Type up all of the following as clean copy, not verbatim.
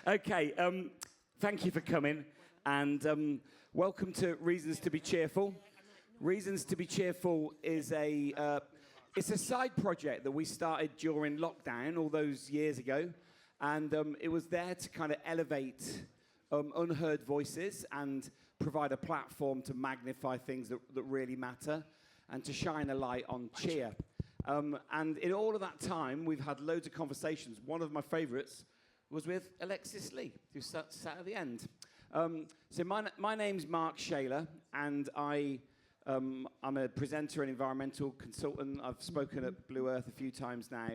Okay, thank you for coming, and welcome to Reasons to be Cheerful. Reasons to be Cheerful is it's a side project that we started during lockdown all those years ago, and it was there to kind of elevate unheard voices and provide a platform to magnify things that really matter and to shine a light on cheer. And in all of that time, we've had loads of conversations. One of my favourites was with Alexis Lee, who sat at the end. So my name's Mark Shaler, and I'm a presenter and environmental consultant. I've spoken at Blue Earth a few times now,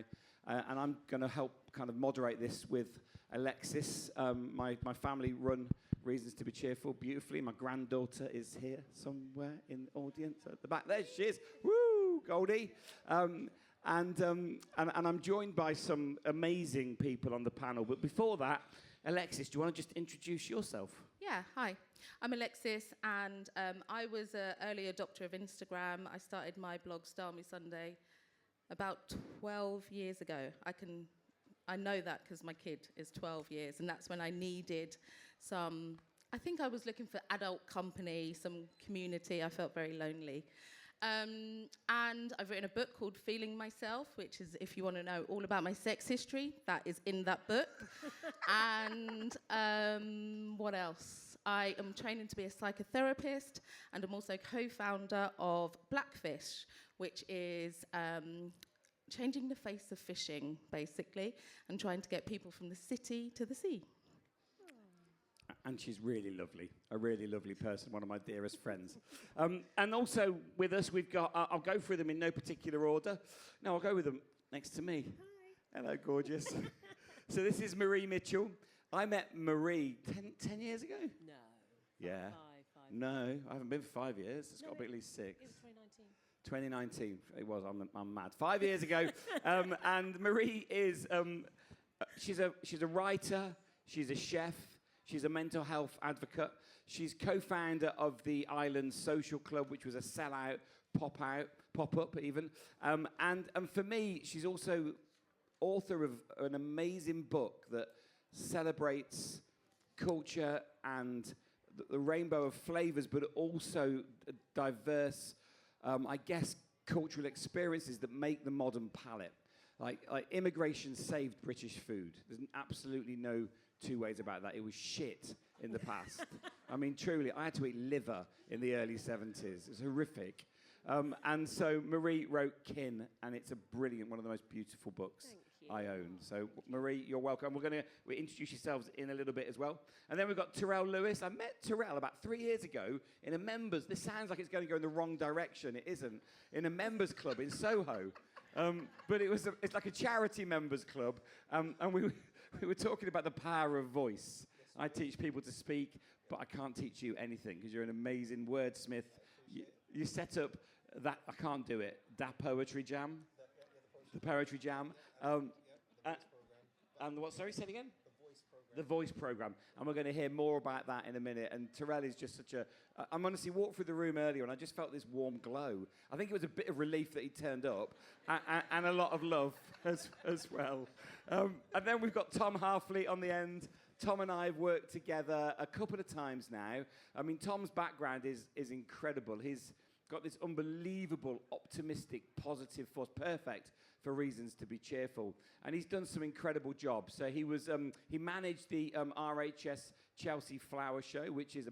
and I'm going to help kind of moderate this with Alexis. My family run Reasons to be Cheerful beautifully. My granddaughter is here somewhere in the audience at the back. There she is. Woo, Goldie. And I'm joined by some amazing people on the panel. But before that, Alexis, do you want to just introduce yourself? Yeah, hi. I'm Alexis, and I was an early adopter of Instagram. I started my blog, Star Me Sunday, about 12 years ago. I know that because my kid is 12 years, and that's when I needed I think I was looking for adult company, some community. I felt very lonely. And I've written a book called Feeling Myself, which is, if you want to know all about my sex history, that is in that book. And what else? I am training to be a psychotherapist, and I'm also co-founder of Blackfish, which is changing the face of fishing, basically, and trying to get people from the city to the sea. And she's really lovely, a really lovely person, one of my dearest friends. And also with us, we've got, I'll go through them in no particular order. No, I'll go with them next to me. Hi. Hello, gorgeous. So this is Marie Mitchell. I met Marie 10 years ago? No. Yeah. Five. No, I haven't been for 5 years. It's got to be at least 6. It was 2019. 2019. It was. I'm mad. 5 years ago. And Marie is, she's a writer. She's a chef. She's a mental health advocate. She's co-founder of the Island Social Club, which was a sellout, pop-up even. And for me, she's also author of an amazing book that celebrates culture and the rainbow of flavors, but also diverse, I guess, cultural experiences that make the modern palate. Like immigration saved British food. There's absolutely no two ways about that. It was shit in the past. I mean, truly, I had to eat liver in the early 70s. It was horrific. And so Marie wrote Kin, and it's a brilliant, one of the most beautiful books I own. So Marie, you're welcome. We'll introduce yourselves in a little bit as well. And then we've got Terrell Lewis. I met Terrell about 3 years ago in a members, this sounds like it's going to go in the wrong direction. It isn't. In a members club in Soho. But it's like a charity members club, and we were talking about the power of voice. I teach people to speak, but I can't teach you anything because you're an amazing wordsmith. You set up that, I can't do it, that poetry jam, the poetry jam. And what, sorry, say it again? The voice program. And we're going to hear more about that in a minute. And Terrell is just such a... I'm honestly walked through the room earlier and I just felt this warm glow. I think it was a bit of relief that he turned up and a lot of love as well. And then we've got Tom Harfleet on the end. Tom and I have worked together a couple of times now. I mean, Tom's background is incredible. He's got this unbelievable, optimistic, positive force, perfect for Reasons to be Cheerful. And he's done some incredible jobs. So he managed the RHS Chelsea Flower Show,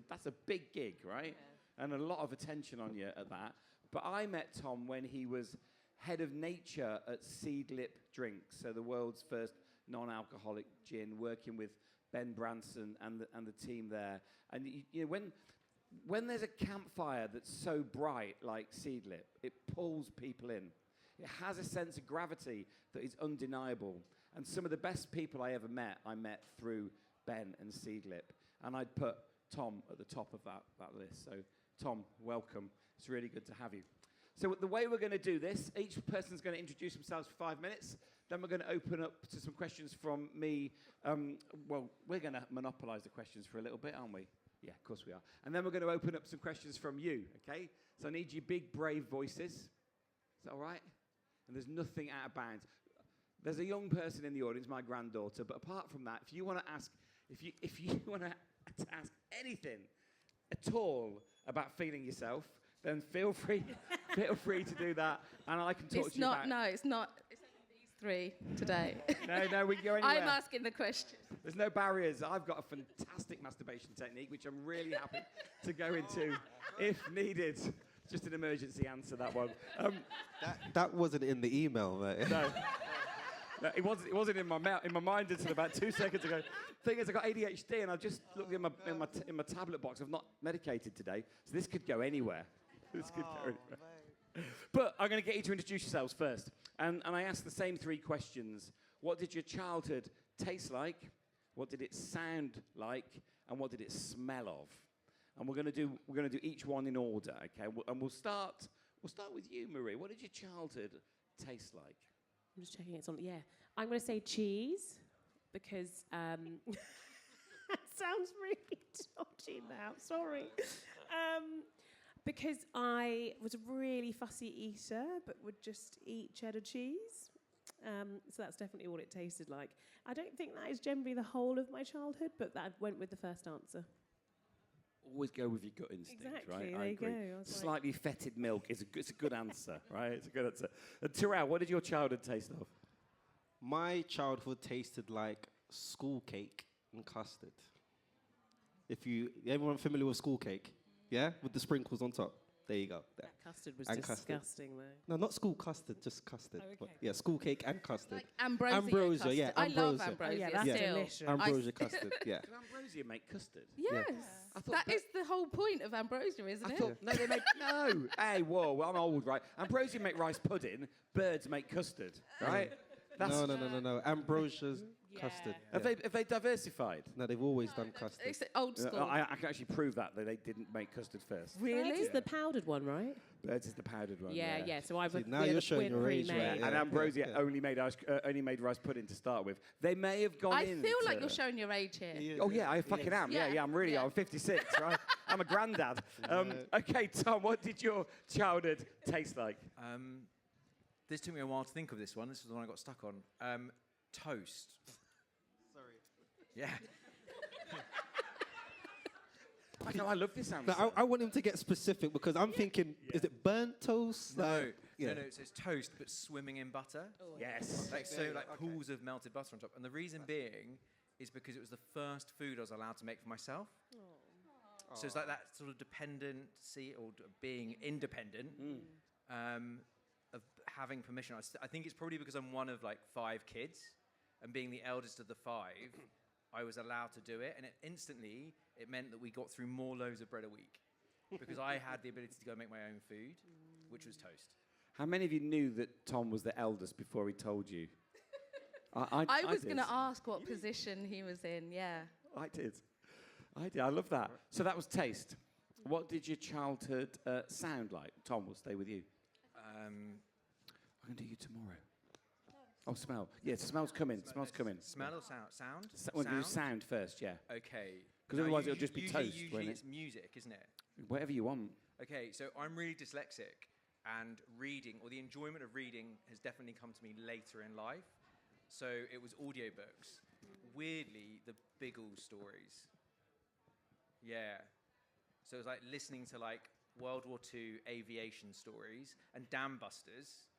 that's a big gig, right? Yeah. And a lot of attention on you at that. But I met Tom when he was head of nature at Seedlip Drinks, so the world's first non-alcoholic gin, working with Ben Branson and the team there. And you know, when there's a campfire that's so bright like Seedlip, it pulls people in. It has a sense of gravity that is undeniable. And some of the best people I ever met, I met through Ben and Seedlip. And I'd put Tom at the top of that list. So, Tom, welcome. It's really good to have you. So the way we're going to do this, each person's going to introduce themselves for 5 minutes. Then we're going to open up to some questions from me. Well, we're going to monopolise the questions for a little bit, aren't we? Yeah, of course we are. And then we're going to open up some questions from you, okay? So I need you big, brave voices. Is that all right? And there's nothing out of bounds. There's a young person in the audience, my granddaughter, but apart from that, if you want to ask if you want to ask anything at all about feeling yourself, then feel free to do that, and I can talk to you about. No, it's not. It's only these three today. No, we can go anywhere. I'm asking the question. There's no barriers. I've got a fantastic masturbation technique, which I'm really happy to go into if needed. Just an emergency answer, that one. That wasn't in the email, mate. No, it wasn't in my mind until about 2 seconds ago. Thing is, I got ADHD, and I've just looked in my tablet box. I've not medicated today, so this could go anywhere. But I'm going to get you to introduce yourselves first. And I asked the same 3 questions. What did your childhood taste like? What did it sound like? And what did it smell of? And we're going to do each one in order, okay? And we'll start with you, Marie. What did your childhood taste like? I'm just checking it's on. Yeah, I'm going to say cheese because that sounds really dodgy now. Sorry. Because I was a really fussy eater, but would just eat cheddar cheese. So that's definitely what it tasted like. I don't think that is generally the whole of my childhood, but that went with the first answer. Always go with your gut instinct, exactly, right? There I you agree. go. Slightly fetid milk is a good answer, right? It's a good answer. Terrell, what did your childhood taste of? My childhood tasted like school cake and custard. Everyone familiar with school cake? Yeah? With the sprinkles on top. There you go. There. That custard was And disgusting, though. No, not school custard, just custard. Oh, okay. But yeah, school cake and custard. Like ambrosia. Ambrosia, custard. yeah, I love ambrosia. ambrosia. Oh, yeah, that's still. delicious. Ambrosia custard, yeah. Can ambrosia make custard? Yes. I thought That is the whole point of ambrosia, isn't I it? thought, no, they make, no. Hey, whoa, well, I'm old, right? Ambrosia make rice pudding, birds make custard, right? No. Ambrosia's custard. Have yeah. they diversified? No, they've always done custard. It's old school. I can actually prove that they didn't make custard first. Really? Birds is the powdered one, right? Birds is the powdered one. Yeah. So I would. now you're showing your age, right? And ambrosia only made made rice pudding to start with. They may have gone in. I feel like you're showing your age here. Oh yeah, I fucking am. Yeah, I'm really. Yeah. I'm 56, right? I'm a granddad. Okay, Tom, what did your childhood taste like? This took me a while to think of this one. This was the one I got stuck on. Toast. Sorry. Yeah. I love this answer. No, I want him to get specific because I'm thinking, is it burnt toast? No, Yeah. no. So it's toast, but swimming in butter. Yes. Pools of melted butter on top. And the reason being is because it was the first food I was allowed to make for myself. So it's like that sort of dependency or being independent of having permission. I think it's probably because I'm one of like 5 kids, and being the eldest of the 5, I was allowed to do it, and it meant that we got through more loaves of bread a week because I had the ability to go make my own food, which was toast. How many of you knew that Tom was the eldest before he told you? I was did. going to ask what position he was in, yeah. I did. I love that. So that was taste. What did your childhood sound like? Tom, we'll stay with you. I'm going to do you tomorrow. Oh, smell. Yeah, smell's coming. Smell's coming. Smell or sound? We'll do sound first, yeah. Okay. Because otherwise it'll just be toast, Usually won't it? it's music, isn't it? Whatever you want. Okay, so I'm really dyslexic, and reading, or the enjoyment of reading, has definitely come to me later in life. So it was audiobooks. Weirdly, the Biggles stories. Yeah. So it was like listening to like World War II aviation stories, and Dam Busters,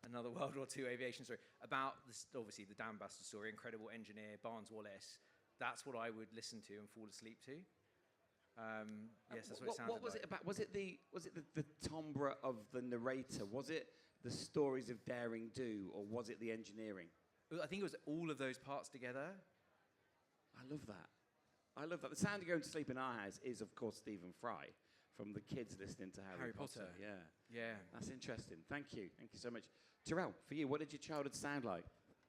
another World War II aviation story, about obviously the Dam Busters story, incredible engineer, Barnes Wallis. That's what I would listen to and fall asleep to. Yes, that's what it sounded What was like. it about? Was it the timbre of the narrator? Was it the stories of daring do, or was it the engineering? I think it was all of those parts together. I love that. I love that. The sound of going to sleep in our house is, of course, Stephen Fry, from the kids listening to Harry Potter. Yeah. That's interesting. Thank you. Thank you so much. Terrell, for you, what did your childhood sound like?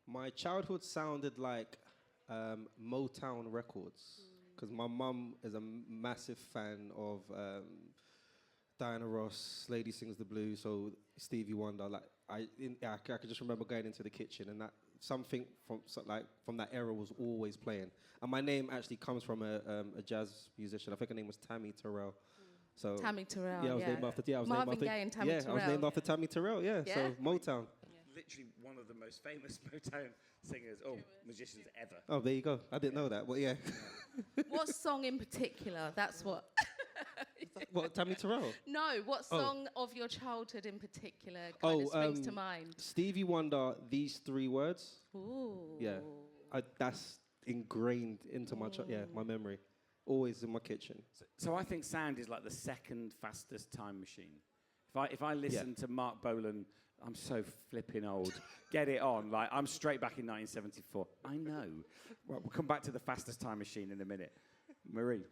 My childhood sounded like Motown records because my mum is a massive fan of Diana Ross, Lady Sings the Blues, so Stevie Wonder. Like I could just remember going into the kitchen and that something from that era was always playing. And my name actually comes from a jazz musician. I think her name was Tammy Terrell. So Tammy Terrell. I was named after. Marvin Gaye and Tammy Terrell. I was named after Tammy Terrell. Yeah. Yeah? So Motown. literally one of the most famous Motown singers, musicians ever. Oh, there you go. I didn't know that, but yeah. What song in particular? That's what. What, Tammy Terrell? No, what song of your childhood in particular kind of springs to mind? Stevie Wonder, These 3 Words. Ooh. Yeah, that's ingrained into my memory. Always in my kitchen. So I think sound is like the second fastest time machine. If I listen to Mark Bolan, I'm so flipping old. Get it on. Like, I'm straight back in 1974. I know. Well, we'll come back to the fastest time machine in a minute. Marie.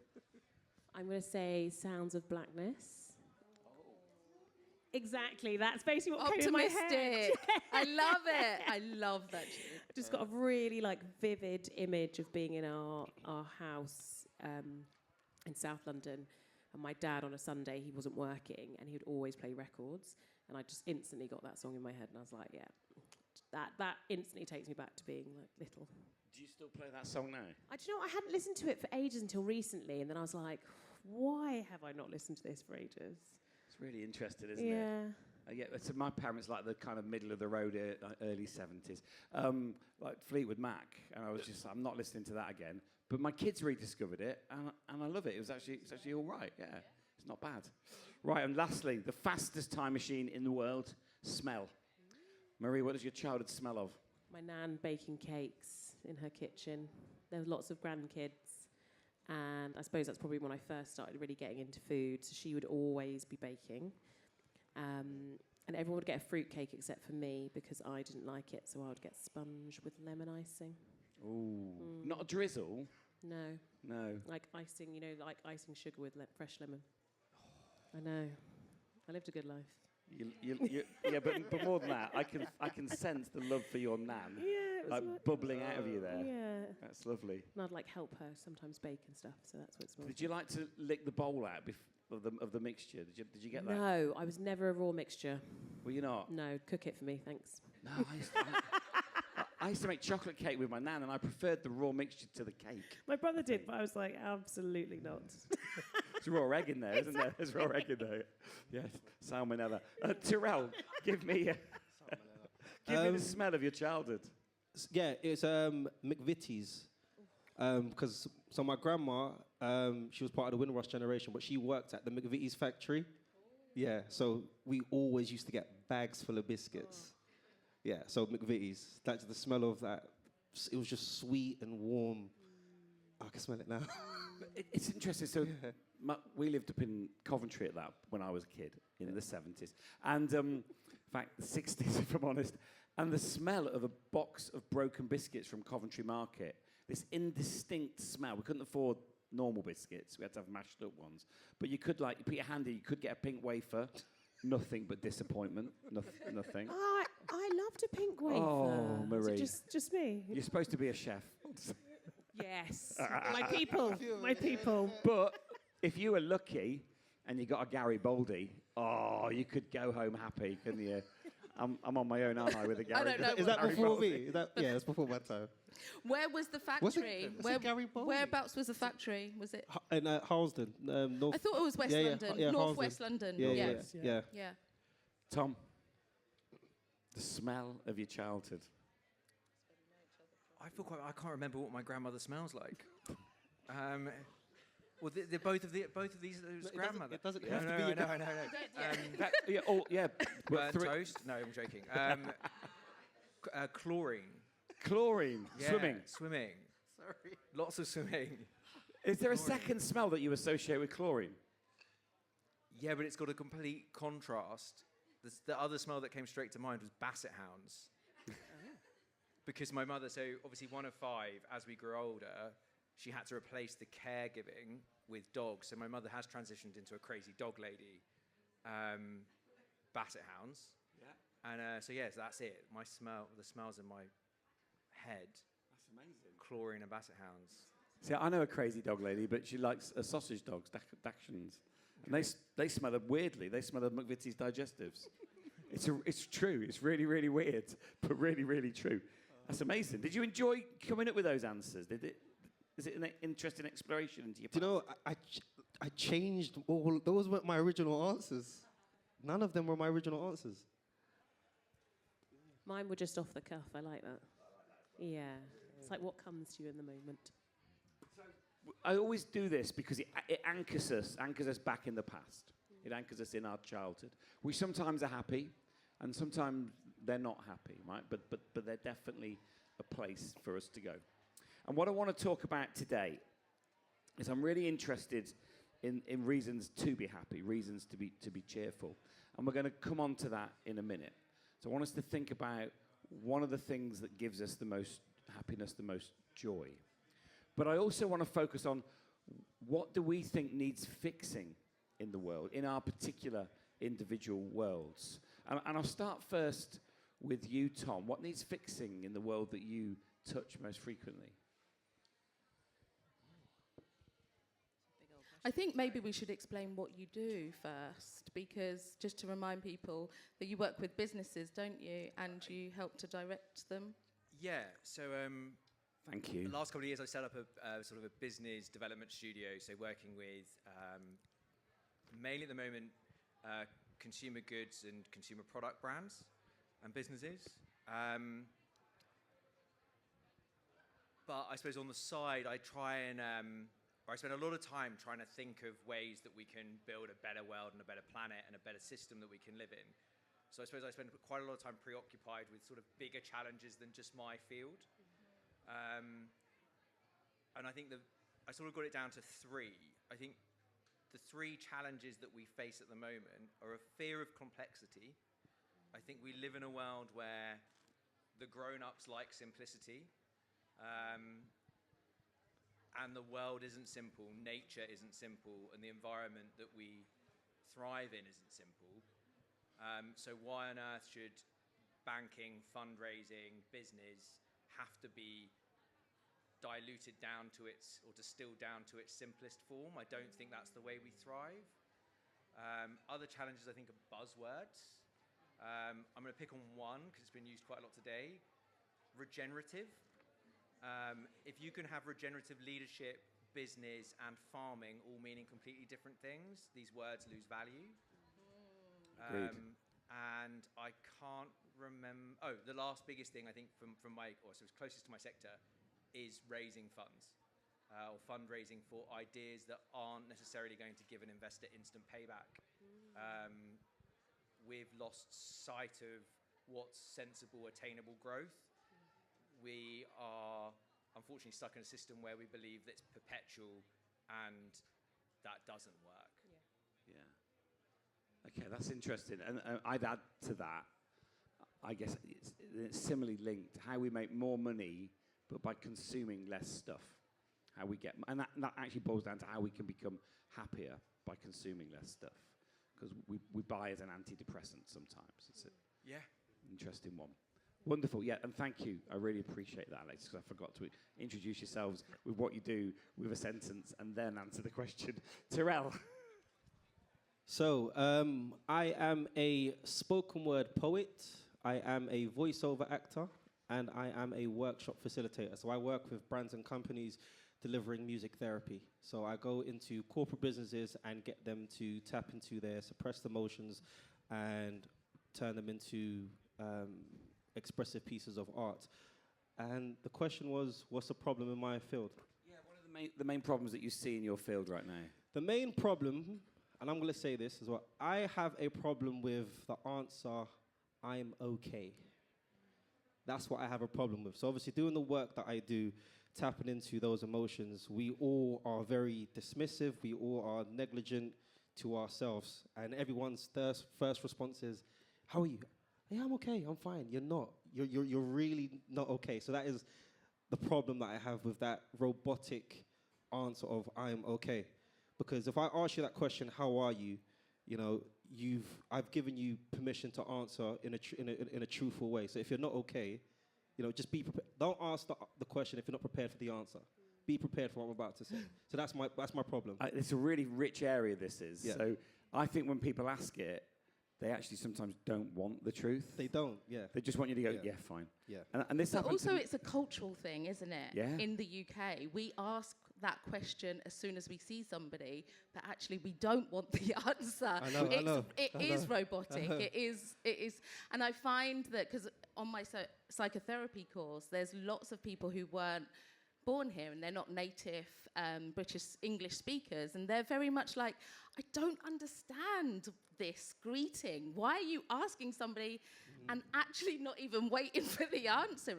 I'm going to say Sounds of Blackness. Exactly. That's basically what came in my head. Optimistic. I love it. I love that. I just got a really vivid image of being in our house in South London, and my dad on a Sunday, he wasn't working, and he would always play records, and I just instantly got that song in my head, and I was like, yeah, that instantly takes me back to being little. Do you still play that song now? I don't know. I hadn't listened to it for ages until recently, and then I was like, why have I not listened to this for ages? It's really interesting, isn't it? Yeah, so my parents like the kind of middle of the road, early 70s, like Fleetwood Mac, and I was just, I'm not listening to that again. But my kids rediscovered it, and I love it. It's actually all right. Yeah, it's not bad. Right, and lastly, the fastest time machine in the world, smell. Marie, what does your childhood smell of? My nan baking cakes in her kitchen. There were lots of grandkids, and I suppose that's probably when I first started really getting into food. So she would always be baking. And everyone would get a fruit cake except for me because I didn't like it, so I would get sponge with lemon icing. Ooh. Not a drizzle? No. Like icing, like icing sugar with fresh lemon. I know. I lived a good life. But more than that, I can sense the love for your nan, bubbling out of you there. Yeah. That's lovely. And I'd help her sometimes bake and stuff, so that's what it's. Did you like to lick the bowl out of the mixture? Did you get that? No, I was never a raw mixture. Were you not? No, cook it for me, thanks. No, I used to make chocolate cake with my nan, and I preferred the raw mixture to the cake. My brother did, but I was like, absolutely not. There's raw egg in there, isn't there? There's raw egg in there. Yes, salmonella. Terrell, give me the smell of your childhood. Yeah, it's McVitie's. So my grandma, she was part of the Windrush generation, but she worked at the McVitie's factory. Yeah, so we always used to get bags full of biscuits. Yeah, so McVitie's. That's the smell of that. It was just sweet and warm. I can smell it now. It's interesting. So we lived up in Coventry when I was a kid in the 70s. And in fact, the 60s, if I'm honest. And the smell of a box of broken biscuits from Coventry Market, this indistinct smell. We couldn't afford normal biscuits. We had to have mashed up ones. But you could, you put your hand in, you could get a pink wafer. Nothing but disappointment. Nothing. Oh, I loved a pink wafer. Oh, Marie. Just me. You're supposed to be a chef. Yes. My people. But if you were lucky and you got a Garibaldi, you could go home happy, couldn't you? I'm on my own, aren't I, with a Garibaldi? I don't know. Is that before me? That's before my time. Where was the factory? Whereabouts was the factory? Was it? In Harlesden, north. I thought it was West London. Northwest London. Yeah. Tom, the smell of your childhood. I can't remember what my grandmother smells like. Well, they're both of these grandmother. It doesn't have to be. No. Toast? No, I'm joking. Chlorine. Chlorine. Yeah, swimming. Sorry. Lots of swimming. Is there a second smell that you associate with chlorine? Yeah, but it's got a complete contrast. The other smell that came straight to mind was basset hounds. Because my mother, so obviously one of 5, as we grew older, she had to replace the caregiving with dogs. So my mother has transitioned into a crazy dog lady. Basset hounds. Yeah. And so that's it. The smells in my head. That's amazing. Chlorine and basset hounds. See, I know a crazy dog lady, but she likes sausage dogs, Dachshunds. And they smell it weirdly. They smell of McVitie's digestives. It's true. It's really, really weird, but really, really true. That's amazing. Did you enjoy coming up with those answers? Is it an interesting exploration into your past? Do you know, I changed all. Those weren't my original answers. None of them were my original answers. Mine were just off the cuff. I like that. Yeah. It's like what comes to you in the moment. I always do this because it anchors us back in the past. It anchors us in our childhood. We sometimes are happy, and sometimes they're not happy, right? But they're definitely a place for us to go. And what I want to talk about today is I'm really interested in reasons to be happy, reasons to be cheerful. And we're going to come on to that in a minute. So I want us to think about one of the things that gives us the most happiness, the most joy. But I also want to focus on what do we think needs fixing in the world, in our particular individual worlds. And I'll start first with you, Tom. What needs fixing in the world that you touch most frequently? I think maybe we should explain what you do first, because just to remind people that you work with businesses, don't you? And you help to direct them. Yeah, so Thank you. the last couple of years I've set up a sort of a business development studio, so working with mainly at the moment consumer goods and consumer product brands and businesses. But I suppose on the side I try and I spend a lot of time trying to think of ways that we can build a better world and a better planet and a better system that we can live in. So I suppose I spend quite a lot of time preoccupied with sort of bigger challenges than just my field. And I think I sort of got it down to three. I think the three challenges that we face at the moment are a fear of complexity. I think we live in a world where the grown-ups like simplicity. And the world isn't simple, nature isn't simple, and the environment that we thrive in isn't simple. So why on earth should banking, fundraising, business have to be diluted down to or distilled down to its simplest form? I don't think that's the way we thrive. Other challenges, I think, are buzzwords. I'm going to pick on one because it's been used quite a lot today. Regenerative. If you can have regenerative leadership, business, and farming all meaning completely different things, these words lose value. And I can't remember. Oh, the last biggest thing I think from my, or so it's closest to my sector, is raising funds or fundraising for ideas that aren't necessarily going to give an investor instant payback. We've lost sight of what's sensible, attainable growth. We are unfortunately stuck in a system where we believe that it's perpetual, and that doesn't work. Yeah. Okay, that's interesting. And I'd add to that, I guess it's similarly linked, how we make more money, but by consuming less stuff. How we get, and that actually boils down to how we can become happier by consuming less stuff. Because we buy as an antidepressant sometimes. It's an interesting one. Wonderful, yeah, and thank you. I really appreciate that, Alex, because I forgot to introduce yourselves with what you do with a sentence and then answer the question. Terrell. So, I am a spoken word poet, I am a voiceover actor, and I am a workshop facilitator. So I work with brands and companies delivering music therapy. So I go into corporate businesses and get them to tap into their suppressed emotions and turn them into expressive pieces of art. And the question was, what's the problem in my field? Yeah, what are the main problems that you see in your field right now? The main problem, and I'm going to say this as well, I have a problem with the answer, I'm okay. That's what I have a problem with. So obviously doing the work that I do, tapping into those emotions, we all are very dismissive, we all are negligent to ourselves, and everyone's first response is, how are you? Yeah, I'm okay, I'm fine. You're not. You're really not okay. So that is the problem that I have with that robotic answer of I'm okay. Because if I ask you that question, how are you? You know, I've given you permission to answer in a truthful way. So if you're not okay, you know, just be prepared. Don't ask the question if you're not prepared for the answer. Be prepared for what I'm about to say. So that's my problem. It's a really rich area, this is. Yeah. So I think when people ask it, they actually sometimes don't want the truth. They don't, yeah. They just want you to go, yeah fine. Yeah. And this But also it's a cultural thing, isn't it? Yeah. In the UK, we ask that question as soon as we see somebody, but actually we don't want the answer. I know. It is robotic. It is. And I find that because on my psychotherapy course, there's lots of people who weren't born here and they're not native British English speakers, and they're very much like, I don't understand this greeting. Why are you asking somebody and actually not even waiting for the answer?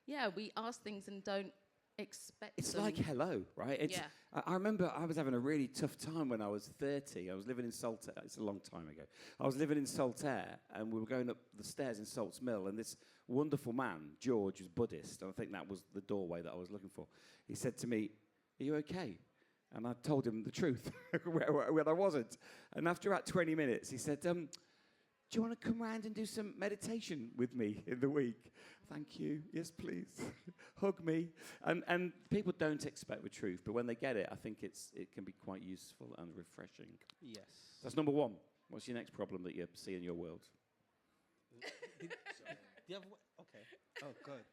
Yeah, we ask things and don't expect It's them. like hello, right? It's, Yeah. I remember I was having a really tough time when I was 30. I was living in Saltaire. It's a long time ago. I was living in Saltaire, and we were going up the stairs in Salts Mill, and this wonderful man, George, was Buddhist, and I think that was the doorway that I was looking for. He said to me, "Are you okay?" And I told him the truth, when I wasn't. And after about 20 minutes, he said, "Do you want to come round and do some meditation with me in the week?" Thank you. Yes, please. Hug me. And people don't expect the truth, but when they get it, I think it can be quite useful and refreshing. Yes. That's number one. What's your next problem that you see in your world? Do you have okay. Oh, good.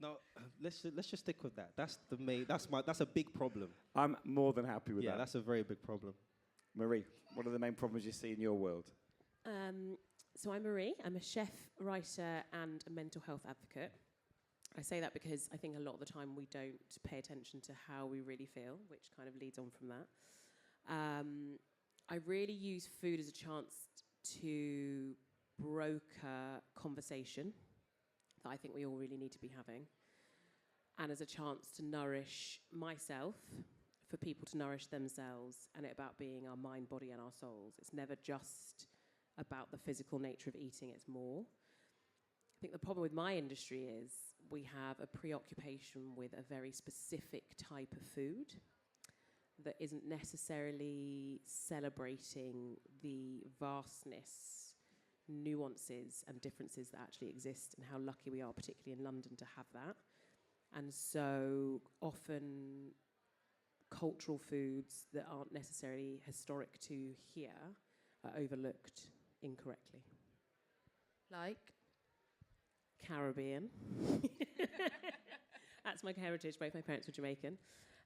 No, let's just stick with that. That's the main. That's a big problem. I'm more than happy with Yeah, that. that's a very big problem. Marie, what are the main problems you see in your world? So I'm Marie. I'm a chef, writer, and a mental health advocate. I say that because I think a lot of the time we don't pay attention to how we really feel, which kind of leads on from that. I really use food as a chance to broker conversation that I think we all really need to be having, and as a chance to nourish myself, for people to nourish themselves, and it about being our mind, body, and our souls. It's never just about the physical nature of eating, it's more. I think the problem with my industry is we have a preoccupation with a very specific type of food that isn't necessarily celebrating the vastness, nuances and differences that actually exist, and how lucky we are, particularly in London, to have that. And so often cultural foods that aren't necessarily historic to here are overlooked incorrectly. Like? Caribbean. That's my heritage. Both my parents were Jamaican.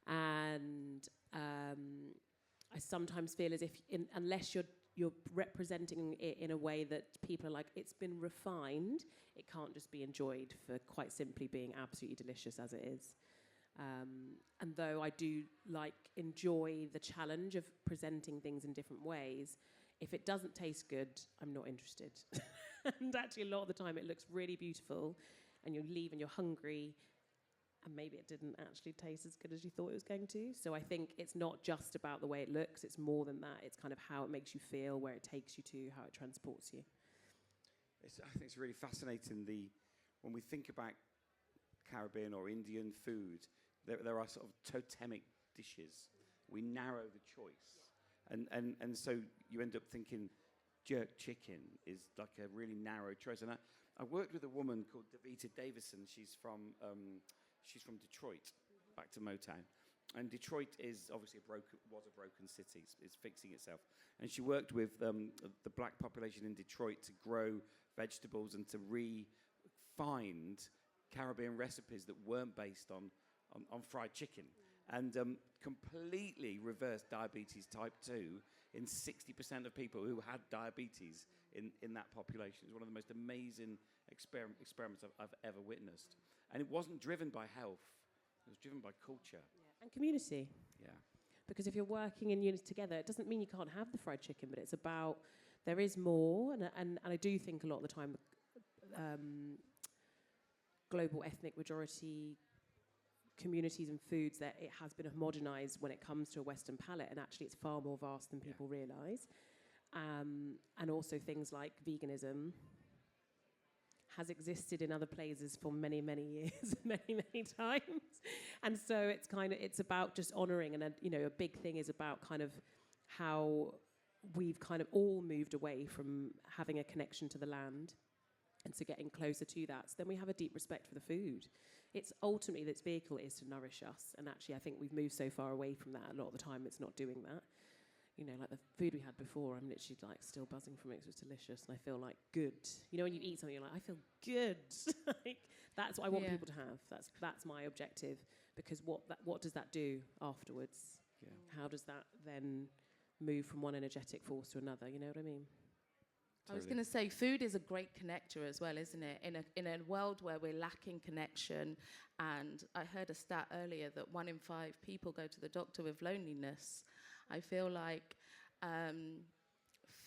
And I sometimes feel as if unless you're representing it in a way that people are like, it's been refined, it can't just be enjoyed for quite simply being absolutely delicious as it is. And though I do enjoy the challenge of presenting things in different ways, if it doesn't taste good, I'm not interested. And actually a lot of the time it looks really beautiful and you leave and you're hungry and maybe it didn't actually taste as good as you thought it was going to. So I think it's not just about the way it looks, it's more than that. It's kind of how it makes you feel, where it takes you to, how it transports you. I think it's really fascinating when we think about Caribbean or Indian food, there are sort of totemic dishes. We narrow the choice. And so you end up thinking jerk chicken is like a really narrow choice. And I worked with a woman called Davita Davison. She's from Detroit, back to Motown. And Detroit is obviously was a broken city. It's fixing itself. And she worked with the black population in Detroit to grow vegetables and to re-find Caribbean recipes that weren't based on fried chicken. And completely reversed diabetes type 2 in 60% of people who had diabetes in that population. It's one of the most amazing experiments I've ever witnessed. And it wasn't driven by health. It was driven by culture. Yeah. And community. Yeah. Because if you're working in units together, it doesn't mean you can't have the fried chicken, but it's about, there is more. And I do think a lot of the time, global ethnic majority communities and foods, that it has been homogenized when it comes to a Western palate, and actually it's far more vast than people realize. And also things like veganism has existed in other places for many, many years, many, many times. And so it's about just honoring, and a big thing is about kind of how we've kind of all moved away from having a connection to the land, and so getting closer to that. So then we have a deep respect for the food. It's ultimately, its vehicle is to nourish us. And actually, I think we've moved so far away from that. A lot of the time, it's not doing that. Like the food we had before, I'm literally still buzzing from it. It was delicious, and I feel good. When you eat something, you're like, I feel good. That's what I want people to have. That's my objective, because what does that do afterwards? Yeah. How does that then move from one energetic force to another? You know what I mean? I was going to say, food is a great connector as well, isn't it? In a world where we're lacking connection, and I heard a stat earlier that 1 in 5 people go to the doctor with loneliness. I feel like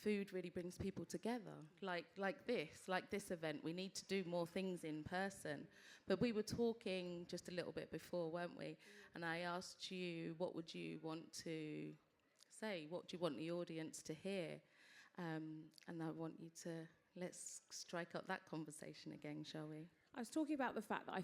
food really brings people together, like this event. We need to do more things in person. But we were talking just a little bit before, weren't we? And I asked you, what would you want to say? What do you want the audience to hear? And I want you to, let's strike up that conversation again, shall we? I was talking about the fact that I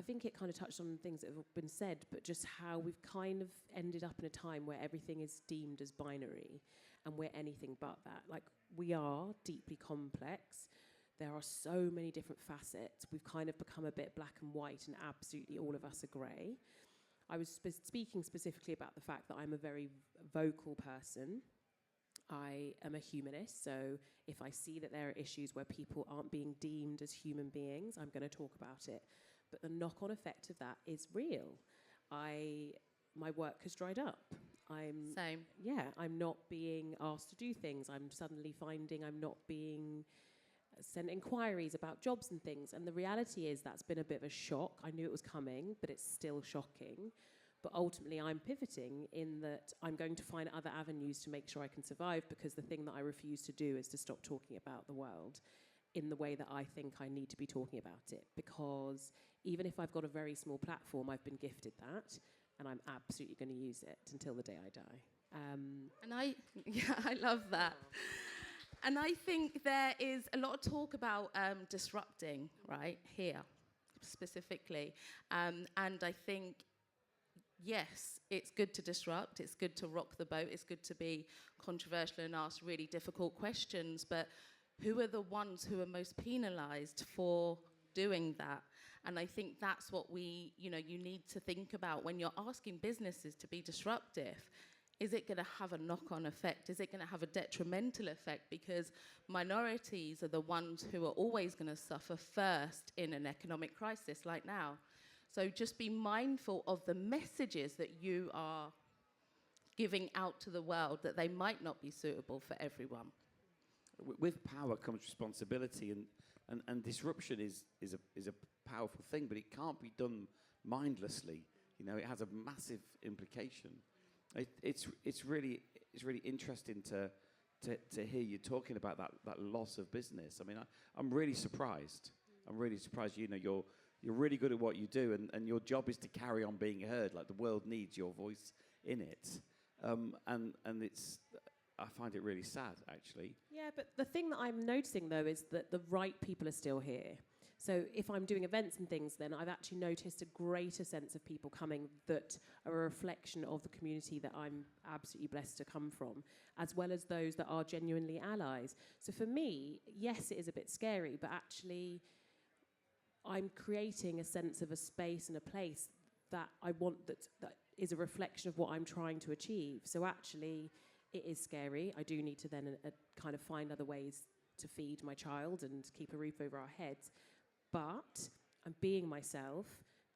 think it kind of touched on things that have been said, but just how we've kind of ended up in a time where everything is deemed as binary and we're anything but that. Like, we are deeply complex. There are so many different facets. We've kind of become a bit black and white, and absolutely all of us are grey. I was speaking specifically about the fact that I'm a very vocal person. I am a humanist, so if I see that there are issues where people aren't being deemed as human beings, I'm going to talk about it. But the knock-on effect of that is real. My work has dried up. Same. Yeah, I'm not being asked to do things. I'm suddenly finding I'm not being sent inquiries about jobs and things. And the reality is that's been a bit of a shock. I knew it was coming, but it's still shocking. But ultimately, I'm pivoting in that I'm going to find other avenues to make sure I can survive, because the thing that I refuse to do is to stop talking about the world in the way that I think I need to be talking about it. Because even if I've got a very small platform, I've been gifted that, and I'm absolutely going to use it until the day I die. I love that. And I think there is a lot of talk about disrupting, right, here specifically. And I think, yes, it's good to disrupt, it's good to rock the boat, it's good to be controversial and ask really difficult questions, but who are the ones who are most penalised for doing that? And I think that's what you need to think about when you're asking businesses to be disruptive. Is it going to have a knock-on effect? Is it going to have a detrimental effect? Because minorities are the ones who are always going to suffer first in an economic crisis like now. So just be mindful of the messages that you are giving out to the world, that they might not be suitable for everyone. With power comes responsibility, and disruption is a powerful thing, but it can't be done mindlessly. You know, it has a massive implication. It's really interesting to hear you talking about that loss of business. I mean, I'm really surprised. You know, you're really good at what you do, and your job is to carry on being heard. Like, the world needs your voice in it, and it's. I find it really sad, actually. Yeah, but the thing that I'm noticing, though, is that the right people are still here. So if I'm doing events and things, then I've actually noticed a greater sense of people coming that are a reflection of the community that I'm absolutely blessed to come from, as well as those that are genuinely allies. So for me, yes, it is a bit scary, but actually I'm creating a sense of a space and a place that I want that is a reflection of what I'm trying to achieve. So actually, it is scary. I do need to then kind of find other ways to feed my child and keep a roof over our heads. But I'm being myself.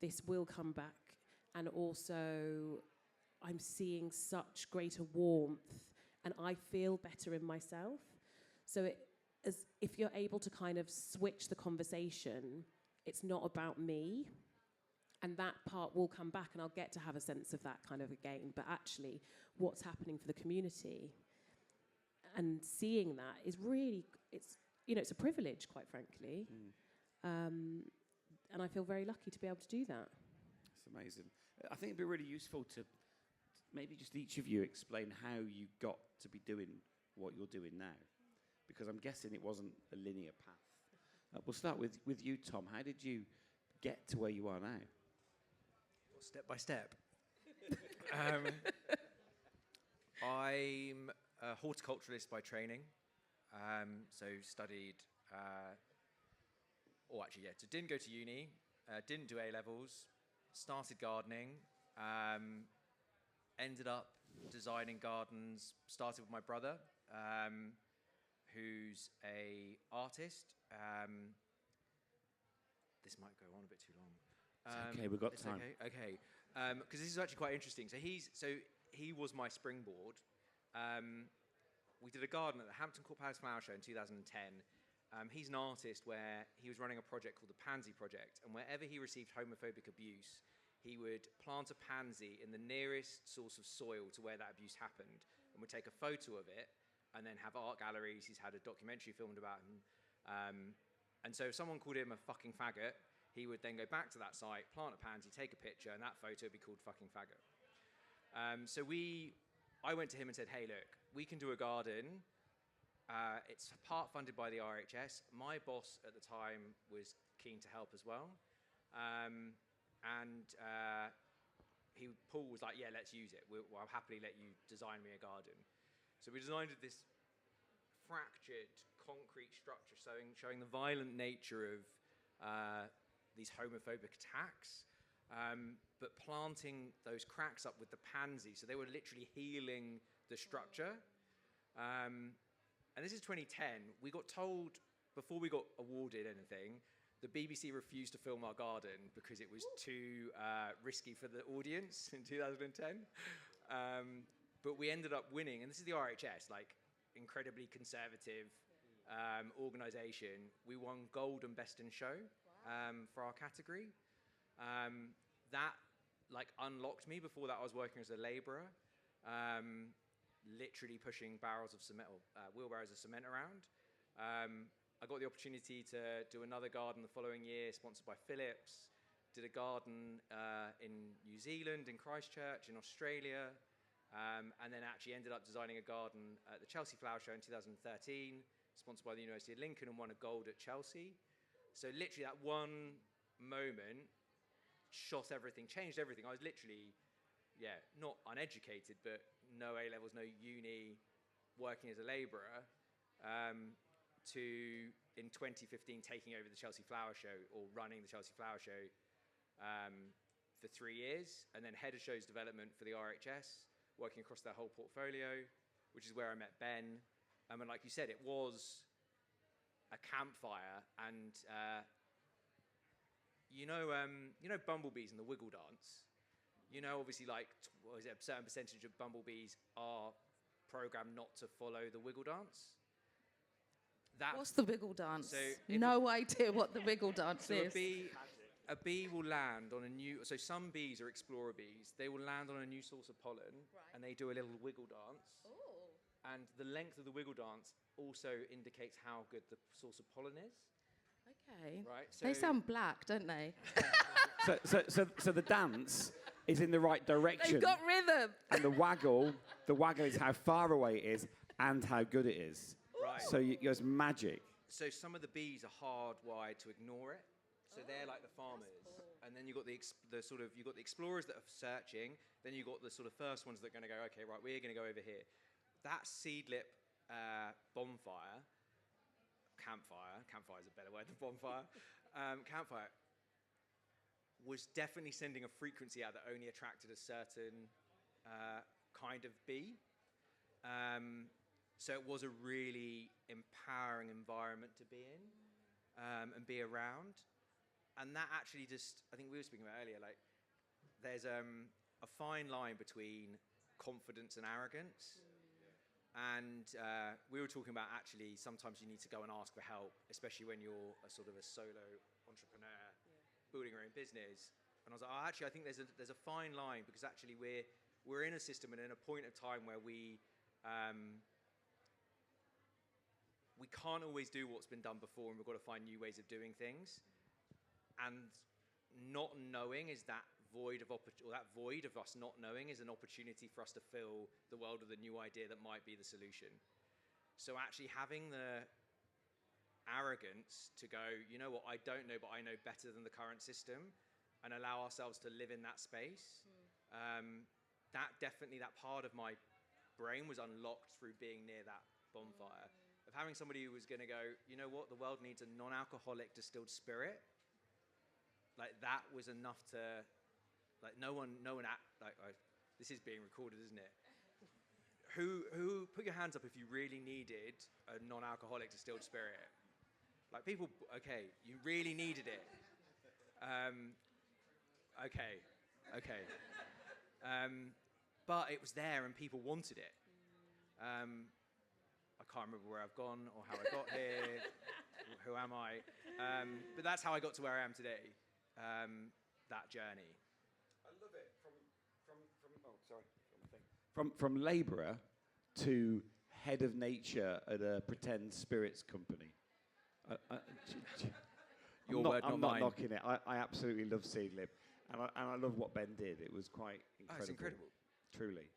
This will come back. And also, I'm seeing such greater warmth, and I feel better in myself. So if you're able to kind of switch the conversation, it's not about me. And that part will come back, and I'll get to have a sense of that kind of again. But actually, what's happening for the community and seeing that is really, it's a privilege, quite frankly. And I feel very lucky to be able to do that. It's amazing. I think it'd be really useful to maybe just each of you explain how you got to be doing what you're doing now, because I'm guessing it wasn't a linear path. We'll start with you, Tom. How did you get to where you are now? Step by step. I'm a horticulturalist by training, so studied, so didn't go to uni, didn't do A-levels, started gardening, ended up designing gardens, started with my brother, who's a artist. This might go on a bit too long. It's okay, we've got time. Okay. Because this is actually quite interesting. So he was my springboard. we did a garden at the Hampton Court Palace Flower Show in 2010. He's an artist where he was running a project called the Pansy Project, and wherever he received homophobic abuse, he would plant a pansy in the nearest source of soil to where that abuse happened, and would take a photo of it, and then have art galleries. He's had a documentary filmed about him. And so if someone called him a fucking faggot, he would then go back to that site, plant a pansy, take a picture, and that photo would be called fucking faggot. I went to him and said, hey, look, we can do a garden. It's part funded by the RHS. My boss at the time was keen to help as well. Paul was like, yeah, let's use it. I'll happily let you design me a garden. So we designed this fractured concrete structure showing the violent nature of these homophobic attacks, but planting those cracks up with the pansy. So they were literally healing the structure. And this is 2010. We got told, before we got awarded anything, the BBC refused to film our garden because it was too risky for the audience in 2010. But we ended up winning, and this is the RHS, like incredibly conservative organisation. We won gold and best in show for our category. That like unlocked me. Before that, I was working as a labourer, literally pushing barrels of cement, wheelbarrows of cement around. I got the opportunity to do another garden the following year, sponsored by Philips. Did a garden in New Zealand, in Christchurch, in Australia. And then actually ended up designing a garden at the Chelsea Flower Show in 2013, sponsored by the University of Lincoln, and won a gold at Chelsea. So literally that one moment shot everything, changed everything. I was literally, not uneducated, but no A-levels, no uni, working as a labourer, to, in 2015, taking over the Chelsea Flower Show, or running the Chelsea Flower Show for 3 years, and then head of shows development for the RHS, working across their whole portfolio, which is where I met Ben. And like you said, it was a campfire, and you know bumblebees and the wiggle dance. Obviously, like a certain percentage of bumblebees are programmed not to follow the wiggle dance. What's the wiggle dance? So no idea what the wiggle dance so is. A bee will land on a new... So some bees are explorer bees. They will land on a new source of pollen, and they do a little wiggle dance. Ooh. And the length of the wiggle dance also indicates how good the source of pollen is. Okay. Right. So They sound black, don't they? So the dance is in the right direction. They've got rhythm. And the waggle is how far away it is and how good it is. Right. So it's magic. So some of the bees are hardwired to ignore it. So they're like the farmers, and then you've got the explorers that are searching. Then you've got the sort of first ones that are going to go, okay, right, we're going to go over here. That seedlip campfire is a better word than bonfire, campfire was definitely sending a frequency out that only attracted a certain kind of bee. So it was a really empowering environment to be in and be around. And that actually I think we were speaking about earlier, like there's a fine line between confidence and arrogance. And we were talking about actually sometimes you need to go and ask for help, especially when you're a sort of a solo entrepreneur building your own business. And I was like, actually, I think there's a fine line, because actually we're in a system and in a point of time where we can't always do what's been done before, and we've got to find new ways of doing things. And not knowing is that void of us not knowing is an opportunity for us to fill the world with a new idea that might be the solution. So actually having the arrogance to go, you know what, I don't know, but I know better than the current system, and allow ourselves to live in that space. That part of my brain was unlocked through being near that bonfire. Of having somebody who was going to go, you know what, the world needs a non-alcoholic distilled spirit. Like that was enough to, like this is being recorded, isn't it? Who put your hands up if you really needed a non-alcoholic distilled spirit? Like people, okay, you really needed it. Okay. But it was there and people wanted it. I can't remember where I've gone or how I got here. Who am I? But that's how I got to where I am today. That journey. I love it. From labourer to head of nature at a pretend spirits company. Your word, not I'm mine. not knocking it. I absolutely love Seedlip, and I love what Ben did. It was quite incredible. Oh, it's incredible. Truly.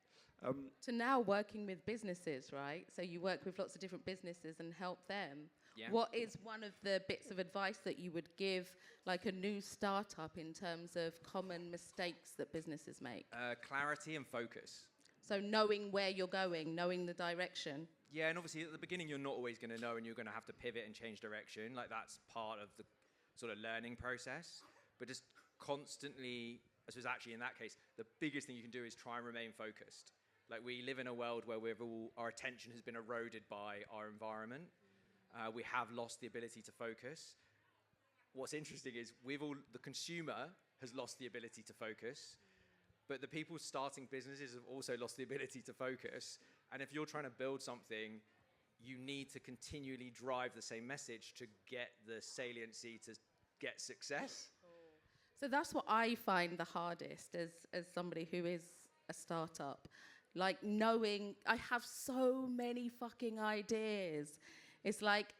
So now working with businesses, right? So you work with lots of different businesses and help them. Yeah. What is one of the bits of advice that you would give, like a new startup, in terms of common mistakes that businesses make? Clarity and focus. So knowing where you're going, knowing the direction. Yeah, and obviously at the beginning you're not always going to know, and you're going to have to pivot and change direction. Like that's part of the sort of learning process. But just constantly, I suppose actually in that case, the biggest thing you can do is try and remain focused. Like we live in a world where our attention has been eroded by our environment. We have lost the ability to focus. What's interesting is the consumer has lost the ability to focus, but the people starting businesses have also lost the ability to focus. And if you're trying to build something, you need to continually drive the same message to get the saliency to get success. So that's what I find the hardest as somebody who is a startup. Like knowing I have so many fucking ideas. It's like,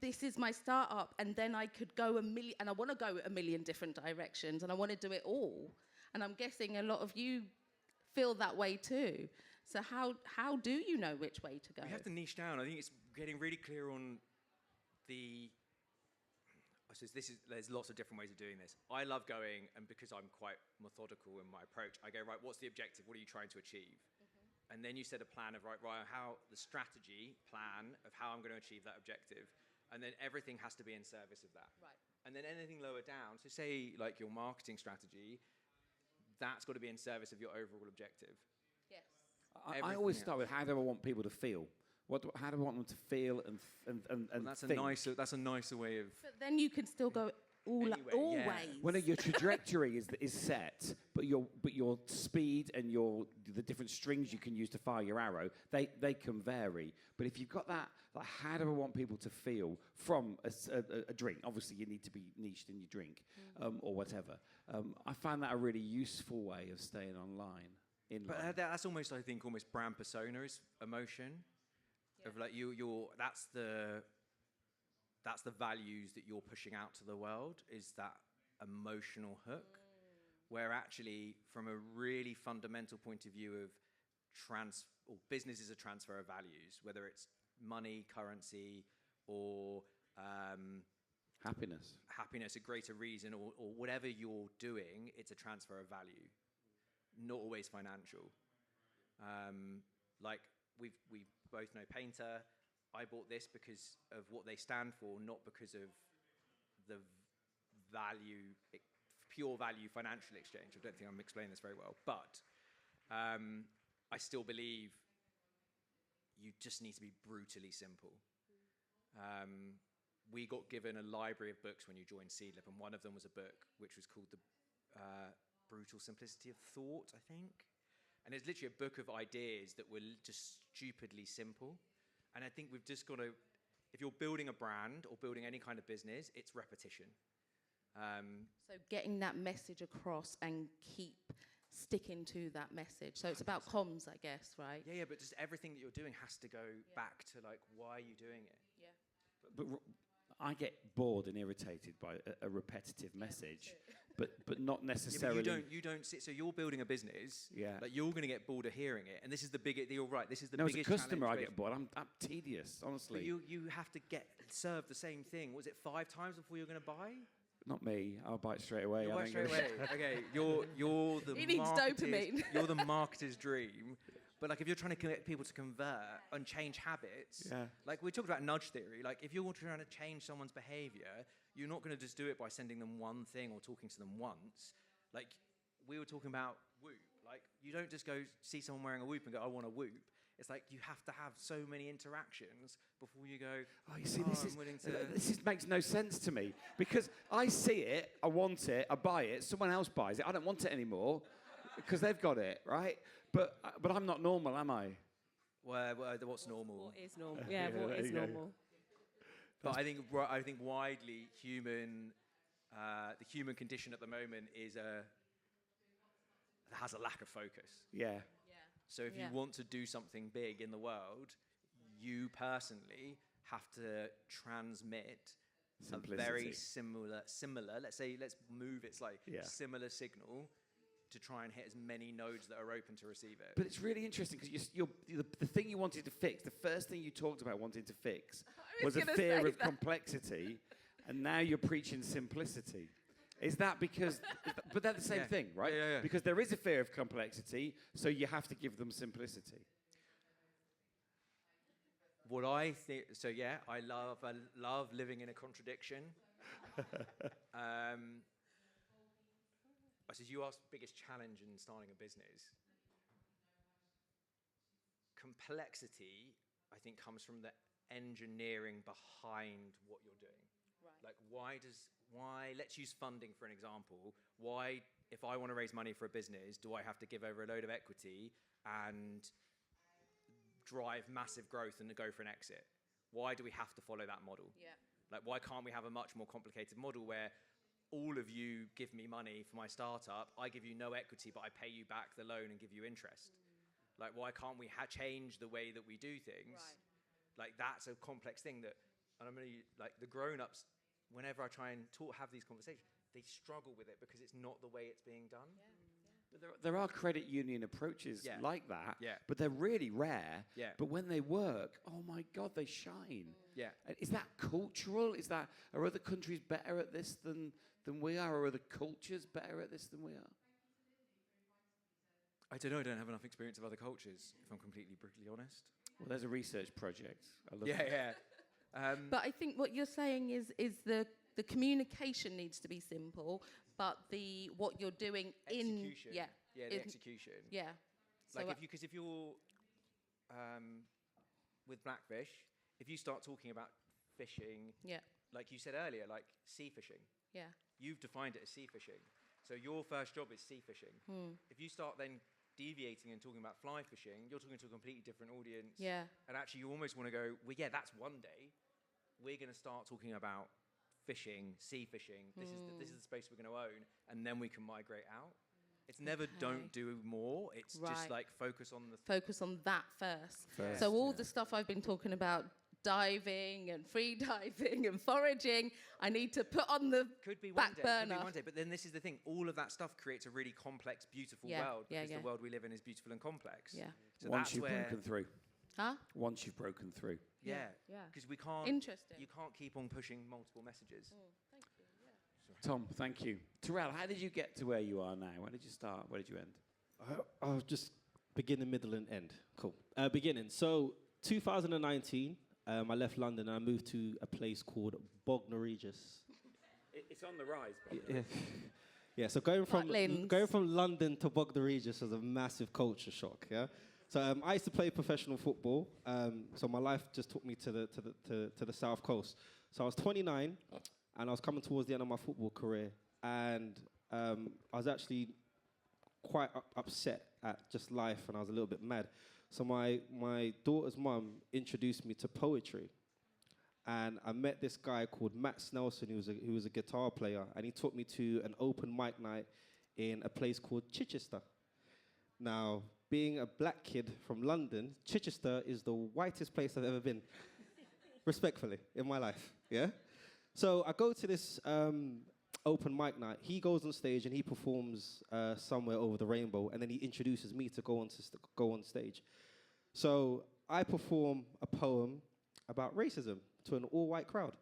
this is my startup, and then I could go and I want to go a million different directions, and I want to do it all. And I'm guessing a lot of you feel that way too. So how do you know which way to go? We have to niche down. I think it's getting really clear on there's lots of different ways of doing this. I love going, and because I'm quite methodical in my approach, I go, right, what's the objective? What are you trying to achieve? Mm-hmm. And then you set a plan of, how the strategy plan of how I'm going to achieve that objective. And then everything has to be in service of that. Right. And then anything lower down, so say like your marketing strategy, that's got to be in service of your overall objective. Yes. I always start with, how do I want people to feel? How do I want them to feel and that's think? a nicer way of. But then you can still go all yeah. ways. Well, no, your trajectory is set, but your speed and the different strings you can use to fire your arrow, they can vary. But if you've got that, like, how do I want people to feel from a drink? Obviously, you need to be niched in your drink, or whatever. I find that a really useful way of staying online. But that's almost, I think, almost brand persona is emotion. Yeah. Of like that's the values that you're pushing out to the world, is that emotional hook, where actually from a really fundamental point of view of business is a transfer of values, whether it's money, currency, or happiness, a greater reason, or whatever you're doing, it's a transfer of value, not always financial. Like we both know Painter. I bought this because of what they stand for, not because of the pure value financial exchange. I don't think I'm explaining this very well, but I still believe you just need to be brutally simple. We got given a library of books when you joined Seedlip, and one of them was a book which was called The Brutal Simplicity of Thought, I think. And it's literally a book of ideas that were just stupidly simple. And I think we've just got to, if you're building a brand or building any kind of business, it's repetition. So getting that message across and keep sticking to that message. So it's about comms, I guess, right? Yeah, but just everything that you're doing has to go back to, like, why are you doing it? Yeah. But I get bored and irritated by a repetitive message, but not necessarily. Yeah, but you don't sit. So you're building a business. Yeah. Like, you're going to get bored of hearing it, and this is the biggest. You're right. This is the no, biggest. As a customer, I challenge get bored. I'm tedious, honestly. But you have to get served the same thing. Was it 5 times before you're going to buy? Not me. I'll buy it straight away. You'll buy it straight away. Okay, you're the. He needs dopamine. You're the marketer's dream. But like, if you're trying to get people to convert and change habits, like we talked about nudge theory. Like, if you're trying to change someone's behavior, you're not going to just do it by sending them one thing or talking to them once. Like, we were talking about Whoop. Like, you don't just go see someone wearing a Whoop and go, I want a Whoop. It's like you have to have so many interactions before you go, oh, you see, this to... makes no sense to me, because I see it, I want it, I buy it, someone else buys it, I don't want it anymore because they've got it, right? But I'm not normal, am I? What's normal? What is normal? Yeah, what there is you go. normal? But I think widely the human condition at the moment has a lack of focus. Yeah. So if you want to do something big in the world, you personally have to transmit a very Simplicity. similar. Let's move it slightly. Yeah. Similar signal to try and hit as many nodes that are open to receive it. But it's really interesting because the thing you wanted to fix, the first thing you talked about wanting to fix was a fear of complexity, and now you're preaching simplicity. Is that because, but they're the same thing, right? Yeah. Because there is a fear of complexity, so you have to give them simplicity. What I think, so yeah, I love living in a contradiction. I said, you asked biggest challenge in starting a business. Complexity, I think, comes from the engineering behind what you're doing. Right. Like, let's use funding for an example. Why, if I want to raise money for a business, do I have to give over a load of equity and drive massive growth and go for an exit? Why do we have to follow that model? Yeah. Like, why can't we have a much more complicated model where all of you give me money for my startup, I give you no equity, but I pay you back the loan and give you interest? Like, why can't we change the way that we do things? Right. Like, that's a complex thing that, and I'm really, like, the grown-ups, whenever I try and have these conversations, they struggle with it because it's not the way it's being done. But there are credit union approaches like that, but they're really rare. Yeah. But when they work, oh my God, they shine. Yeah. And is that cultural? Are other countries better at this than we are? Or are other cultures better at this than we are? I don't know. I don't have enough experience of other cultures, if I'm completely brutally honest. Well, there's a research project. I love Yeah. But I think what you're saying is the communication needs to be simple, but what you're doing Execution. in the execution. Yeah. Like, So if you're with Blackfish, if you start talking about fishing, like you said earlier, like sea fishing, you've defined it as sea fishing. So your first job is sea fishing. If you start then deviating and talking about fly fishing, you're talking to a completely different audience. Yeah. And actually, you almost want to go, well, yeah, that's one day. We're going to start talking about fishing, sea fishing. This is the space we're going to own, and then we can migrate out. It's never don't do more. It's just like focus on that first. So all the stuff I've been talking about, diving and free diving and foraging, I need to put on the back burner. Could be one day. But then this is the thing. All of that stuff creates a really complex, beautiful world, because the world we live in is beautiful and complex. Yeah. So Once you've broken through. Huh? Once you've broken through. Yeah. Yeah. Because we can't. Interesting. You can't keep on pushing multiple messages. Thank you. Yeah. Tom, thank you. Terrell, how did you get to where you are now? Where did you start? Where did you end? I'll just beginning, middle, and end. Cool. Beginning. So 2019, I left London and I moved to a place called Bognor Regis. It's on the rise, by the way. Yeah. So going from London to Bognor Regis was a massive culture shock. Yeah. So I used to play professional football. So my life just took me to the south coast. So I was 29, and I was coming towards the end of my football career, and I was actually quite upset at just life, and I was a little bit mad. So my daughter's mum introduced me to poetry, and I met this guy called Matt Snelson, who was a guitar player, and he took me to an open mic night in a place called Chichester. Now, being a black kid from London, Chichester is the whitest place I've ever been, respectfully, in my life, yeah? So I go to this open mic night. He goes on stage and he performs Somewhere Over the Rainbow, and then he introduces me to go on stage. So I perform a poem about racism to an all-white crowd.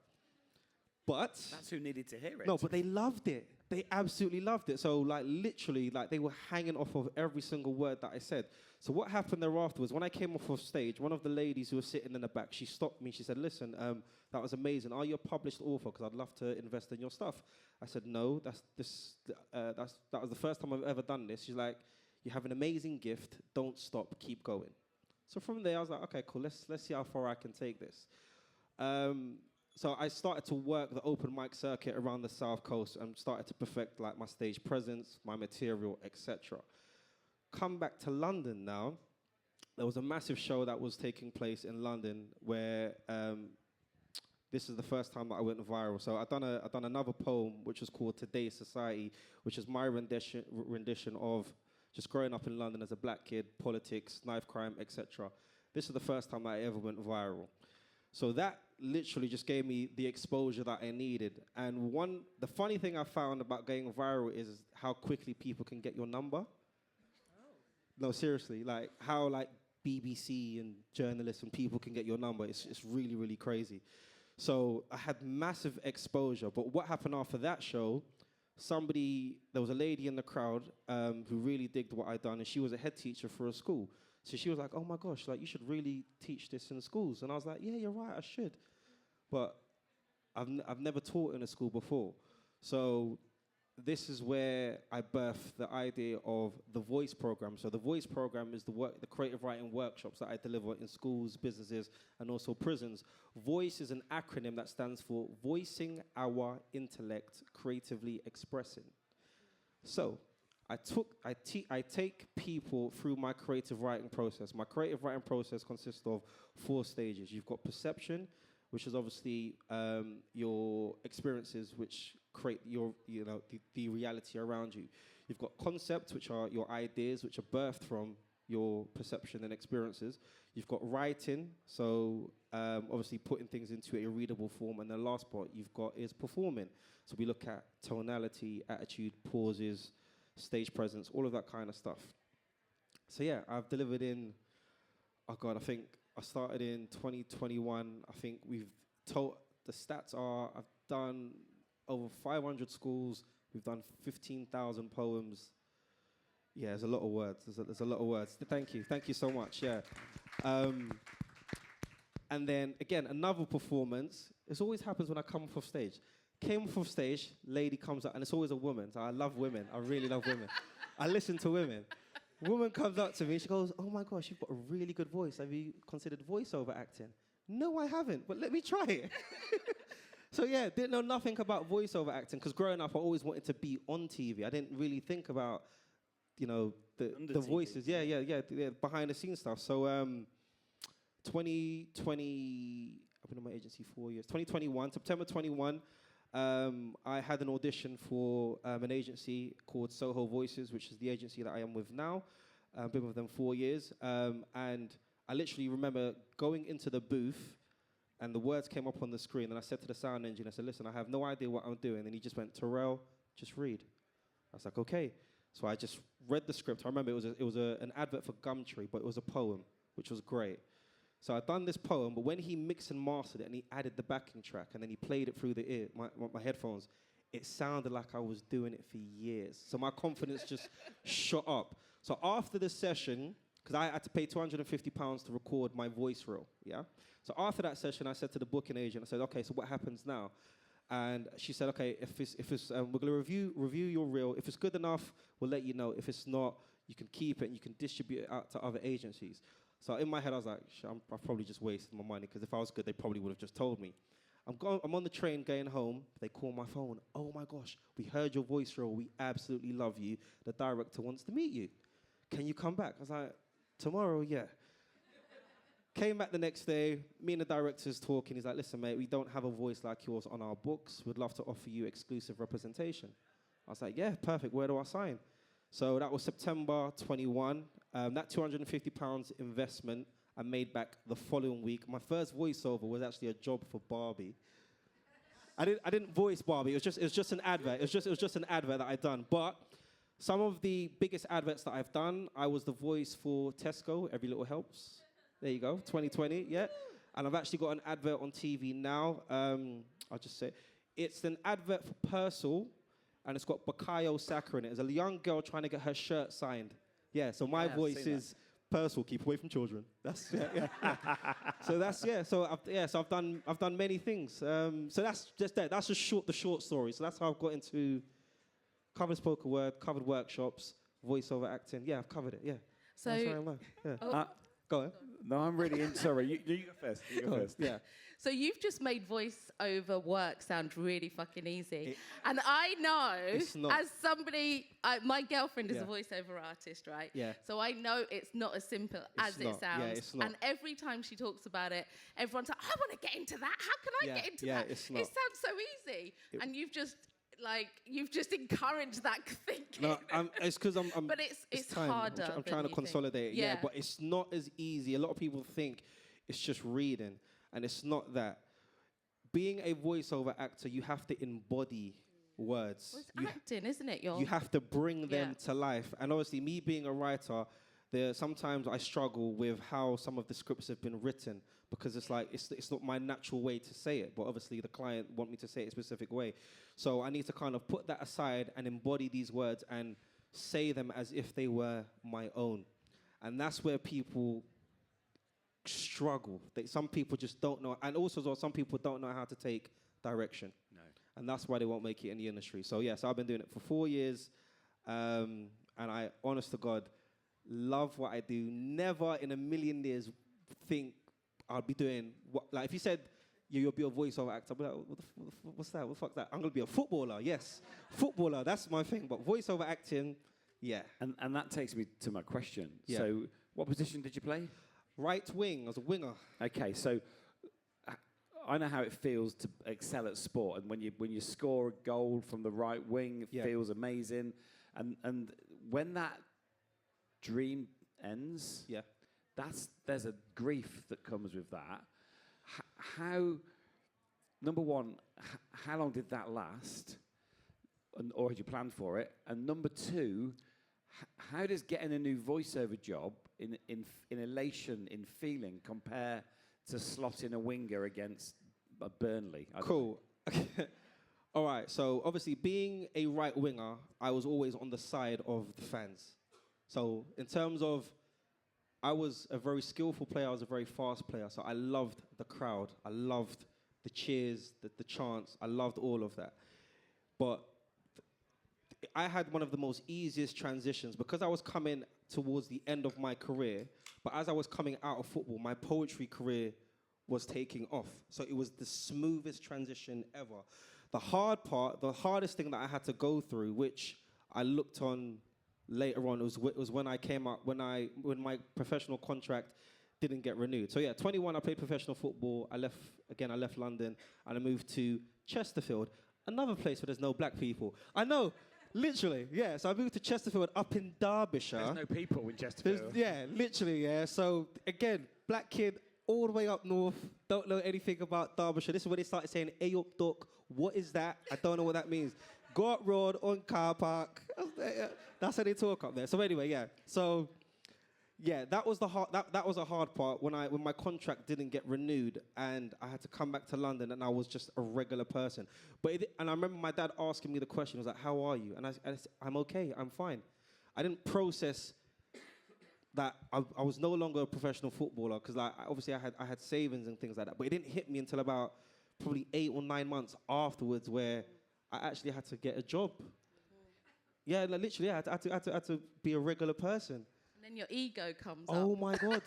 But that's who needed to hear it. No, but they loved it. They absolutely loved it. So, like, literally, like, they were hanging off of every single word that I said. So what happened there afterwards, when I came off of stage, one of the ladies who was sitting in the back, she stopped me. She said, listen, that was amazing. Are you a published author? Because I'd love to invest in your stuff. I said, no, that was the first time I've ever done this. She's like, you have an amazing gift. Don't stop. Keep going. So from there, I was like, okay, cool. Let's see how far I can take this. So I started to work the open mic circuit around the South Coast and started to perfect like my stage presence, my material, etc. Come back to London now. there was a massive show that was taking place in London where this is the first time that I went viral. So I've done another poem which was called Today's Society, which is my rendition of just growing up in London as a black kid, politics, knife crime, etc. This is the first time I ever went viral. So that literally just gave me the exposure that I needed. And the funny thing I found about going viral is how quickly people can get your number. No, seriously, like how like BBC and journalists and people can get your number. It's really, really crazy. So I had massive exposure. But what happened after that show, there was a lady in the crowd who really digged what I'd done, and she was a head teacher for a school. So she was like, oh my gosh, like you should really teach this in schools. And I was like, yeah, you're right, I should. But I've never taught in a school before. So this is where I birthed the idea of the Voice program. So the Voice program is the creative writing workshops that I deliver in schools, businesses, and also prisons. Voice is an acronym that stands for Voicing Our Intellect, Creatively Expressing. So I take people through my creative writing process. My creative writing process consists of 4 stages. You've got perception, which is obviously your experiences, which create the reality around you. You've got concept, which are your ideas, which are birthed from your perception and experiences. You've got writing, so obviously putting things into a readable form. And the last part you've got is performing. So we look at tonality, attitude, pauses, stage presence, all of that kind of stuff. So yeah, I've delivered in, I think I started in 2021. I think the stats are, I've done over 500 schools. We've done 15,000 poems. Yeah, there's a lot of words. There's a lot of words. Thank you so much, yeah. And then again, another performance. This always happens when I come off of stage. Came off of stage, lady comes up, and it's always a woman. So I love women. I really love women. I listen to women. Woman comes up to me. She goes, "Oh my gosh, you've got a really good voice. Have you considered voiceover acting?" No, I haven't, but let me try it. So yeah, didn't know nothing about voiceover acting because growing up, I always wanted to be on TV. I didn't really think about, the voices. Yeah, behind the scenes stuff. So 2020, I've been on my agency 4 years. 2021, September 21. I had an audition for an agency called Soho Voices, which is the agency that I am with now. I've been with them 4 years. And I literally remember going into the booth and the words came up on the screen. And I said to the sound engineer, I said, listen, I have no idea what I'm doing. And he just went, Terrell, just read. I was like, okay. So I just read the script. I remember it was an advert for Gumtree, but it was a poem, which was great. So I'd done this poem, but when he mixed and mastered it and he added the backing track and then he played it through the my headphones, it sounded like I was doing it for years. So my confidence just shot up. So after the session, because I had to pay £250 to record my voice reel, yeah? So after that session, I said to the booking agent, I said, okay, so what happens now? And she said, okay, if it's we're going to review your reel. If it's good enough, we'll let you know. If it's not, you can keep it and you can distribute it out to other agencies. So in my head, I was like, I've probably just wasted my money because if I was good, they probably would have just told me. I'm on the train going home. They call my phone. Oh my gosh, we heard your voice reel. We absolutely love you. The director wants to meet you. Can you come back? I was like, tomorrow, yeah. Came back the next day. Me and the director's talking. He's like, listen, mate, we don't have a voice like yours on our books. We'd love to offer you exclusive representation. I was like, yeah, perfect. Where do I sign? So that was September 21. That £250 investment I made back the following week. My first voiceover was actually a job for Barbie. I didn't voice Barbie. It was just an advert. It was just an advert that I'd done. But some of the biggest adverts that I've done, I was the voice for Tesco. Every Little Helps. There you go. 2020. Yeah. And I've actually got an advert on TV now. I'll just say it's an advert for Persil. And it's got Bukayo Saka in it. It's a young girl trying to get her shirt signed. Yeah, so my voice is Persil, keep away from children. That's yeah. So that's So I've done many things. So that's just that. That's just the short story. So that's how I've got into covered spoken word, covered workshops, voiceover acting. Yeah, I've covered it. Yeah. So that's where I'm at. Yeah. Go on. No, I'm really sorry. You go first. You go first. Yeah. So you've just made voice-over work sound really fucking easy. And I know, It's not. as somebody, my girlfriend is Yeah. a voice-over artist, right? Yeah. So I know it's not as simple as It's not. it sounds. Yeah, it's not. And every time she talks about it, everyone's like, I want to get into that. How can I Yeah, get into yeah, that? it's not. It sounds so easy. And you've just encouraged that thinking. No, it's because I'm. But it's time. harder I'm than trying to you think. consolidate it. Yeah, Yeah. but it's not as easy. A lot of people think it's just reading, and it's not that. Being a voiceover actor, you have to embody words. Well, it's acting, isn't it? You have to bring them Yeah. to life. And obviously, me being a writer, sometimes I struggle with how some of the scripts have been written because it's like it's not my natural way to say it. But obviously, the client want me to say it a specific way, so I need to kind of put that aside and embody these words and say them as if they were my own. And that's where people struggle. Some people just don't know, and also as well, some people don't know how to take direction. No. And that's why they won't make it in the industry. So yes, I've been doing it for 4 years, and I, honest to God, love what I do. Never in a million years think I'll be doing what. Like if you said you'll be a voiceover actor, I'll be like, what's that? What the fuck's that? I'm gonna be a footballer. Yes, footballer. That's my thing. But voiceover acting, yeah. And that takes me to my question. Yeah. So, what position did you play? Right wing. I was a winger. Okay, so I know how it feels to excel at sport, and when you score a goal from the right wing, it Yeah. feels amazing. And when that dream ends, Yeah. there's a grief that comes with that. How, number one, how long did that last, or had you planned for it? And number two, how does getting a new voiceover job in elation, in feeling, compare to slotting a winger against Burnley? Cool. All right. So obviously, being a right winger, I was always on the side of the fans. So in terms of, I was a very skillful player. I was a very fast player. So I loved the crowd. I loved the cheers, the chants. I loved all of that. But I had one of the most easiest transitions because I was coming towards the end of my career. But as I was coming out of football, my poetry career was taking off. So it was the smoothest transition ever. The hard part, the hardest thing that I had to go through, which I looked on later on, was when I came up, when my professional contract didn't get renewed. So yeah, 21, I played professional football. I left London and I moved to Chesterfield, another place where there's no black people. I know, literally, yeah. So I moved to Chesterfield up in Derbyshire. There's no people in Chesterfield. Yeah, literally, yeah. So again, black kid all the way up north, don't know anything about Derbyshire. This is where they started saying, "Hey up, doc, what is that?" I don't know what that means. Go up road on car park. That's how they talk up there. So anyway, yeah. So yeah, that was that was a hard part when my contract didn't get renewed and I had to come back to London and I was just a regular person. And I remember my dad asking me the question. He was like, "How are you?" And I said, "I'm okay. I'm fine." I didn't process that I was no longer a professional footballer because obviously I had savings and things like that. But it didn't hit me until about probably 8 or 9 months afterwards where I actually had to get a job. Yeah, like literally, I had to be a regular person. And then your ego comes up. Oh my God.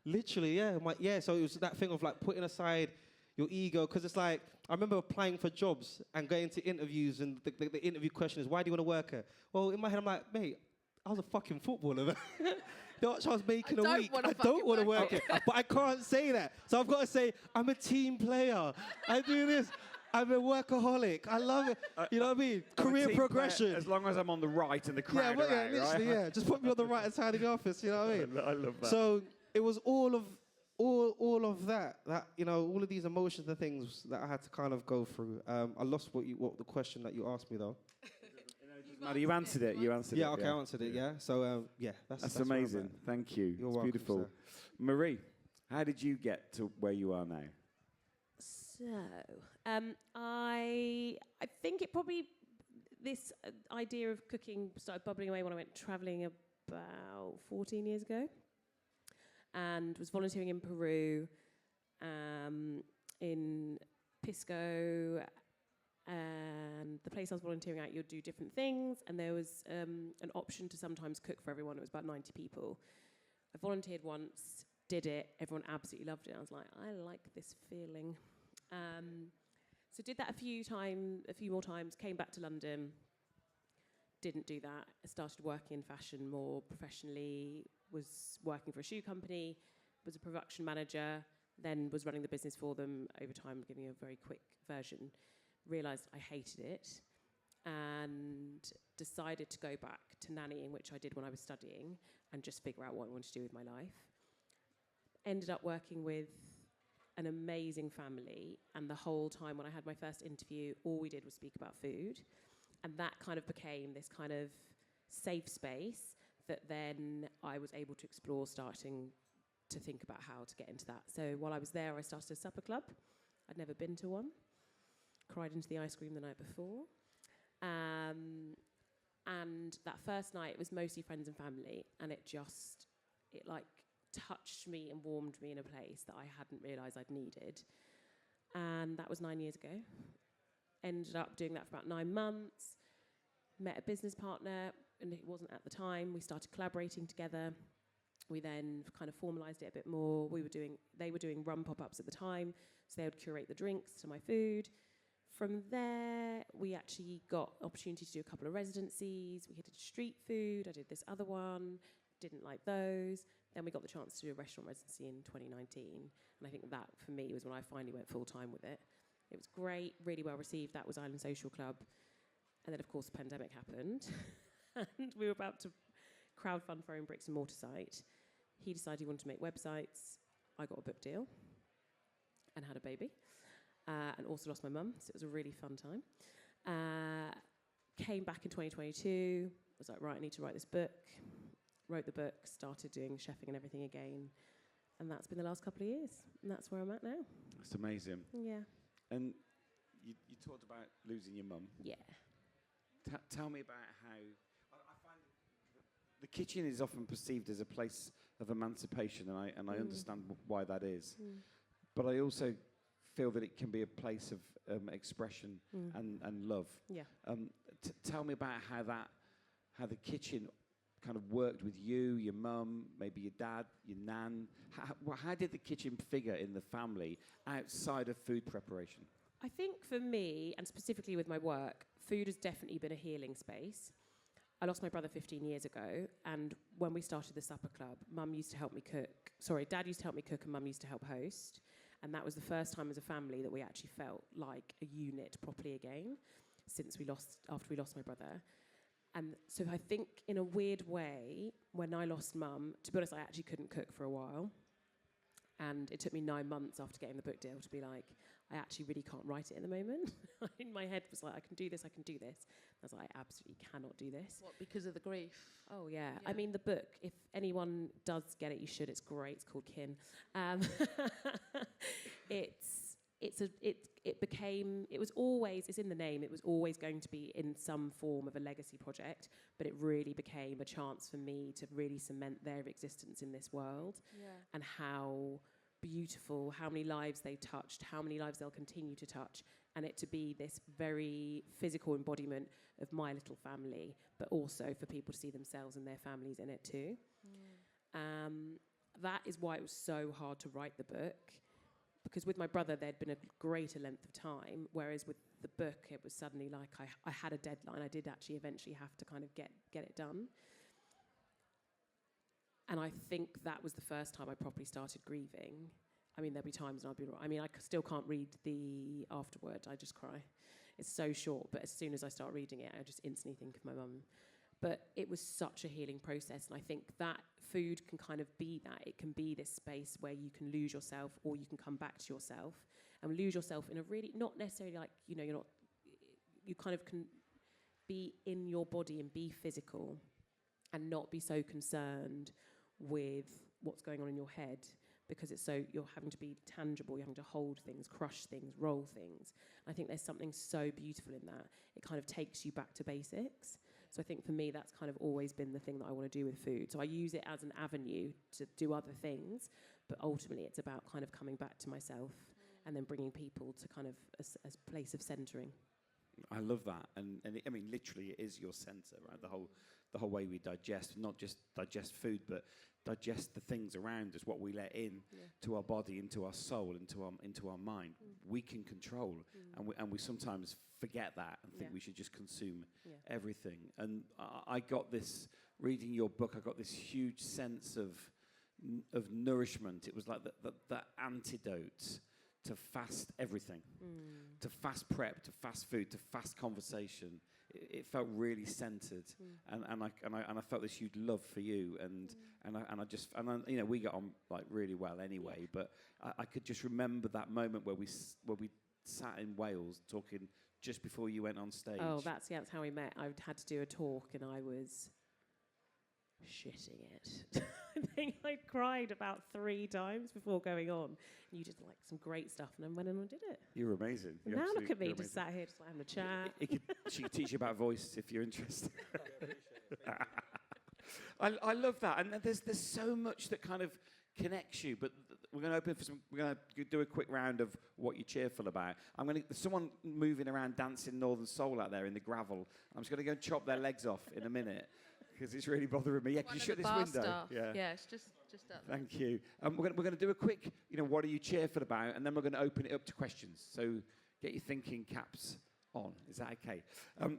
Literally, yeah. So it was that thing of like putting aside your ego, because it's like, I remember applying for jobs and going to interviews and the interview question is, why do you want to work here? Well, in my head, I'm like, mate, I was a fucking footballer. How much I was making a week? I don't want to work here. But I can't say that. So I've got to say, I'm a team player. I do this. I'm a workaholic. I love it. You know what I mean? Career progression. As long as I'm on the right and the crowd Yeah, literally, yeah. Just put me on the right side of the office. You know what I mean? I love that. So it was all of that. All of these emotions and things that I had to kind of go through. I lost what the question that you asked me though. Maddie, you answered it. You answered it. Yeah, okay, I answered it. Yeah. So yeah, that's amazing. Thank you. You're it's welcome, beautiful. sir. Marie, how did you get to where you are now? So, I think it probably, this idea of cooking started bubbling away when I went travelling about 14 years ago and was volunteering in Peru, in Pisco, and the place I was volunteering at, you'd do different things, and there was an option to sometimes cook for everyone. It was about 90 people. I volunteered once, did it. Everyone absolutely loved it. I was like, I like this feeling. So did that a few more times, came back to London, didn't do that. I started working in fashion more professionally, was working for a shoe company, was a production manager, then was running the business for them over time, giving you a very quick version. Realised I hated it and decided to go back to nannying, which I did when I was studying, and just figure out what I wanted to do with my life. Ended up working with an amazing family, and the whole time when I had my first interview, all we did was speak about food, and that kind of became this kind of safe space that then I was able to explore, starting to think about how to get into that. So while I was there, I started a supper club. I'd never been to one. Cried into the ice cream the night before. And that first night, it was mostly friends and family, and it like touched me and warmed me in a place that I hadn't realised I'd needed. And that was 9 years ago. Ended up doing that for about 9 months. Met a business partner, and it wasn't at the time. We started collaborating together. We then kind of formalised it a bit more. They were doing rum pop-ups at the time, so they would curate the drinks to my food. From there, we actually got opportunity to do a couple of residencies. We did street food. I did this other one. Didn't like those. Then we got the chance to do a restaurant residency in 2019. And I think that, for me, was when I finally went full-time with it. It was great, really well received. That was Island Social Club. And then, of course, the pandemic happened. And we were about to crowdfund for our own bricks and mortar site. He decided he wanted to make websites. I got a book deal and had a baby. And also lost my mum, so it was a really fun time. Came back in 2022, was like, right, I need to write this book. Wrote the book, started doing chefing and everything again. And that's been the last couple of years. And that's where I'm at now. It's amazing. Yeah. And you talked about losing your mum. Yeah. Tell me about how... I find the kitchen is often perceived as a place of emancipation, and I understand why that is. But I also feel that it can be a place of expression and love. Yeah. Tell me about how the kitchen kind of worked with you, your mum, maybe your dad, your nan. How did the kitchen figure in the family outside of food preparation? I think for me, and specifically with my work, food has definitely been a healing space. I lost my brother 15 years ago, and when we started the supper club, Dad used to help me cook, and Mum used to help host. And that was the first time as a family that we actually felt like a unit properly again, after we lost my brother. And so I think in a weird way, when I lost Mum, to be honest, I actually couldn't cook for a while. And it took me 9 months after getting the book deal to be like, I actually really can't write it in the moment. In my head was like, I can do this. I was like, I absolutely cannot do this. What, because of the grief? Oh, yeah. I mean, the book, if anyone does get it, you should. It's great. It's called Kin. It's in the name, it was always going to be in some form of a legacy project, but it really became a chance for me to really cement their existence in this world and how beautiful, how many lives they touched, how many lives they'll continue to touch, and it to be this very physical embodiment of my little family, but also for people to see themselves and their families in it too. That is why it was so hard to write the book, because with my brother there'd been a greater length of time, whereas with the book it was suddenly like I had a deadline. I did actually eventually have to kind of get it done. And I think that was the first time I properly started grieving. I mean, there'll be times when I'll be... I mean, I still can't read the afterword. I just cry. It's so short, but as soon as I start reading it, I just instantly think of my mum. But it was such a healing process, and I think that food can kind of be that. It can be this space where you can lose yourself, or you can come back to yourself, and lose yourself in a really... Not necessarily like, you're not... You kind of can be in your body and be physical and not be so concerned with what's going on in your head, because you're having to be tangible, you're having to hold things, crush things, roll things. I think there's something so beautiful in that. It kind of takes you back to basics. So I think for me, that's kind of always been the thing that I want to do with food. So I use it as an avenue to do other things, but ultimately it's about kind of coming back to myself and then bringing people to kind of a place of centering. I love that, and I mean, literally, it is your centre, right? The whole way we digest, not just digest food, but digest the things around us, what we let in to our body, into our soul, into our mind. We can control, and we sometimes forget that and think we should just consume everything. And I got this reading your book. I got this huge sense of nourishment. It was like the antidote to fast everything, to fast prep, to fast food, to fast conversation. It felt really centered, and I felt this huge love for you, and you know, we got on like really well anyway. But I could just remember that moment where we sat in Wales talking just before you went on stage. Oh, that's how we met. I had to do a talk, and I was shitting it. I think I cried about 3 times before going on. You did like some great stuff, and then went in and did it. You're amazing. And now look at me, just sat here, just like having a chat. She could teach you about voice if you're interested. I love that, and there's so much that kind of connects you. But we're going to open for some. We're going to do a quick round of what you're cheerful about. There's someone moving around dancing Northern Soul out there in the gravel. I'm just going to go and chop their legs off in a minute, because it's really bothering me. Yeah, can you shut this window? Staff. Yeah, it's just up there. Thank you. We're going to do a quick, what are you cheerful about? And then we're going to open it up to questions. So get your thinking caps on. Is that okay?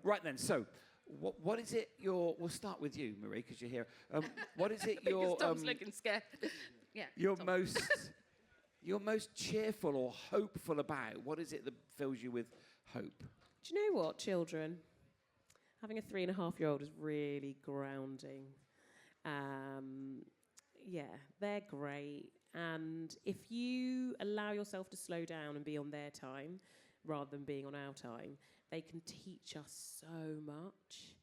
Right then, so what is it we'll start with you, Marie, because you're here. What is it Tom's looking scared. Yeah. You're most cheerful or hopeful about? What is it that fills you with hope? Do you know what, children? Having a 3.5-year-old is really grounding. They're great. And if you allow yourself to slow down and be on their time rather than being on our time, they can teach us so much.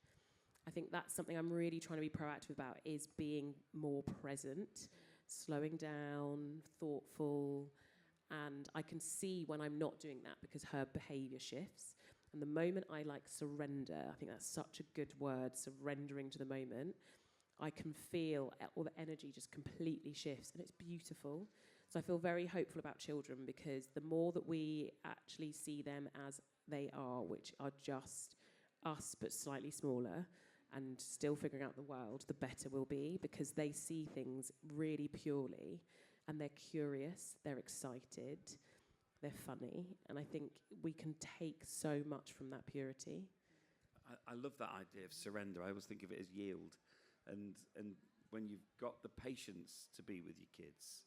I think that's something I'm really trying to be proactive about, is being more present, slowing down, thoughtful. And I can see when I'm not doing that because her behaviour shifts. And the moment I surrender, I think that's such a good word, surrendering to the moment, I can feel all the energy just completely shifts, and it's beautiful. So I feel very hopeful about children, because the more that we actually see them as they are, which are just us but slightly smaller and still figuring out the world, the better we'll be, because they see things really purely, and they're curious, they're excited, they're funny, and I think we can take so much from that purity. I love that idea of surrender. I always think of it as yield. And when you've got the patience to be with your kids,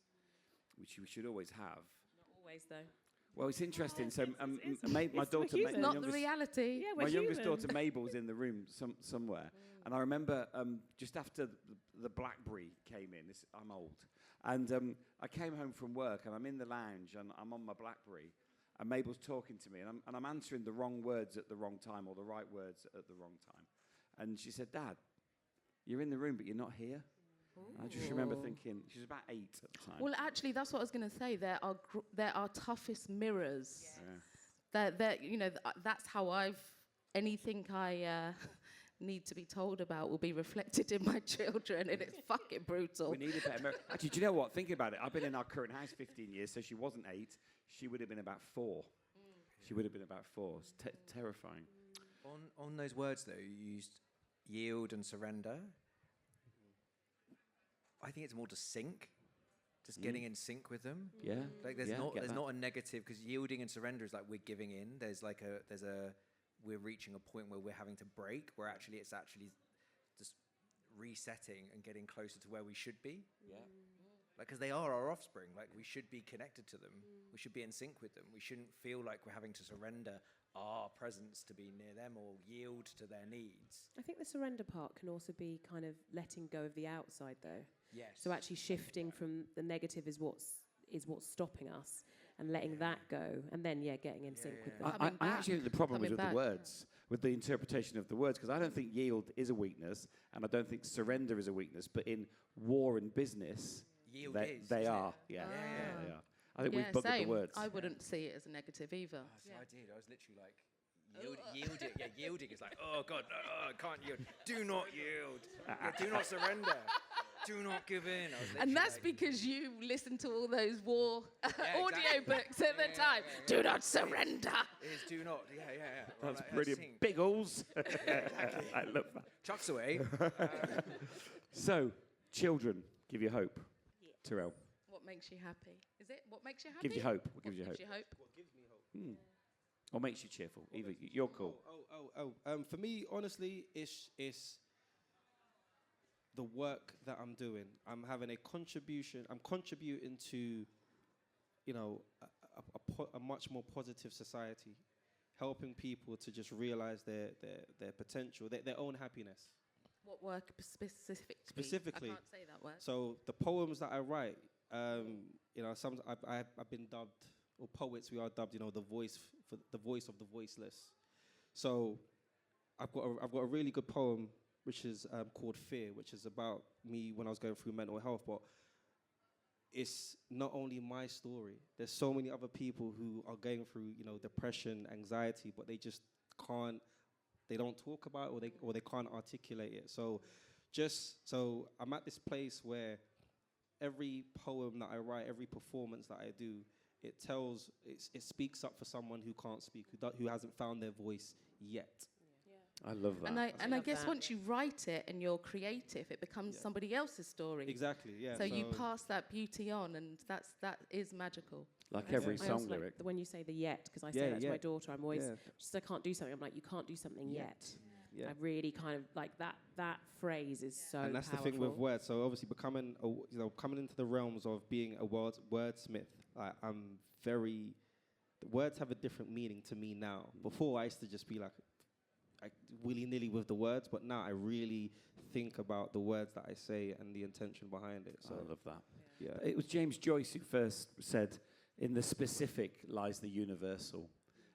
which we should always have. Not always, though. Well, it's interesting. So my daughter, it's not the reality. Yeah, my youngest daughter Mabel's in the room somewhere, and I remember just after the BlackBerry came in. I'm old, and I came home from work, and I'm in the lounge, and I'm on my BlackBerry, and Mabel's talking to me, and I'm answering the wrong words at the wrong time, or the right words at the wrong time, and she said, "Dad, you're in the room, but you're not here." I just remember thinking, she was about 8 at the time. Well, actually, that's what I was going to say. They're our toughest mirrors. Yes. That's how anything I need to be told about will be reflected in my children, and it's fucking brutal. We need a better mirror. Actually, do you know what? Thinking about it, I've been in our current house 15 years, so she wasn't 8. She would have been about 4. She would have been about 4. It's terrifying. On those words, though, you used yield and surrender. I think it's more to sync, just getting in sync with them. Yeah. There's not a negative, because yielding and surrender is like we're giving in. We're reaching a point where we're having to break, where it's actually just resetting and getting closer to where we should be. Yeah. Because they are our offspring. We should be connected to them. We should be in sync with them. We shouldn't feel like we're having to surrender our presence to be near them or yield to their needs. I think the surrender part can also be kind of letting go of the outside, though. Yes. So actually shifting from the negative is what's stopping us, and letting that go, and then getting in sync with them. I actually think the problem is with the words, with the interpretation of the words, because I don't think yield is a weakness, and I don't think surrender is a weakness. But in war and business, yield they are. Yeah, they are. I think we've buggered the words. I wouldn't see it as a negative either. I did. I was literally like, yielding. Yeah, yielding is like, oh God, no, I can't yield. Do not yield. Do not surrender. Do not give in. I was And literally that's like, because you listened to all those war exactly. audiobooks at the time. Do not surrender. It is do not. Yeah. That's Right, brilliant. sync. Biggles. I love that. Chucks away. So, children give you hope, Terrell. What makes you happy? Is it what makes you happy? Gives you hope. What gives you hope? Gives you hope? Or makes you cheerful. Either you're cool. For me, honestly, it's the work that I'm doing. I'm having a contribution. I'm contributing to, you know, a much more positive society, helping people to just realize their potential, their own happiness. What work specifically? Specifically. I can't say that word. So the poems that I write, you know, I've been dubbed, or poets we are dubbed, you know, the voice of the voiceless. So I've got a really good poem which is called Fear, which is about me when I was going through mental health. But it's not only my story. There's so many other people who are going through, you know, depression, anxiety, but they just can't. They don't talk about it, or they can't articulate it. So I'm at this place where every poem that I write, every performance that I do, it speaks up for someone who can't speak, who hasn't found their voice yet. I love that. And I guess once you write it and you're creative, it becomes somebody else's story. Exactly, yeah. So you pass that beauty on, and that is magical. Like every I song also lyric. like when you say the yet, because I say that to my daughter, I'm always, Yeah. just I can't do something, I'm like, you can't do something yet. Yeah. I really kind of like that phrase is so And that's powerful. the thing with words. So obviously coming into the realms of being a wordsmith, words have a different meaning to me now. Before I used to just be like willy-nilly with the words, but now I really think about the words that I say and the intention behind it. So I love that. yeah. It was James Joyce who first said, "In the specific lies the universal."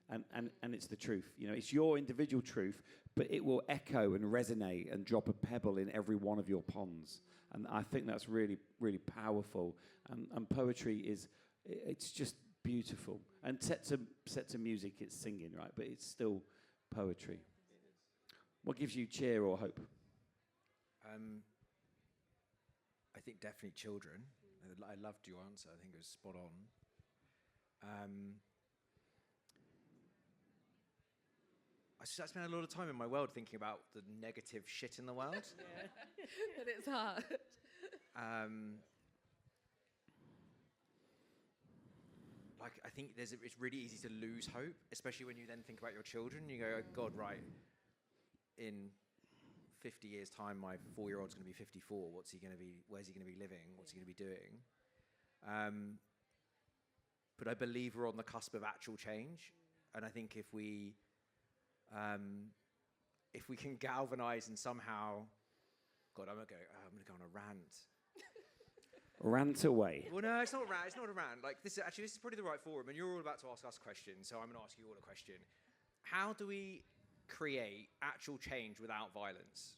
And it's the truth. You know, it's your individual truth, but it will echo and resonate and drop a pebble in every one of your ponds. And I think that's really, really powerful. And poetry it's just beautiful. And set to music, it's singing, right? But it's still poetry. What gives you cheer or hope? I think definitely children. I loved your answer. I think it was spot on. I spend a lot of time in my world thinking about the negative shit in the world. But it's hard. I think it's really easy to lose hope, especially when you then think about your children. You go, oh, God, right, in 50 years' time, my 4-year-old's going to be 54. Where's he going to be living? What's he going to be doing? But I believe we're on the cusp of actual change. And I think if we can galvanize and somehow, God, I'm going to go on a rant. Rant away. Well, no, it's not a rant. It's not a rant. This is probably the right forum, and you're all about to ask us questions, so I'm going to ask you all a question. How do we create actual change without violence?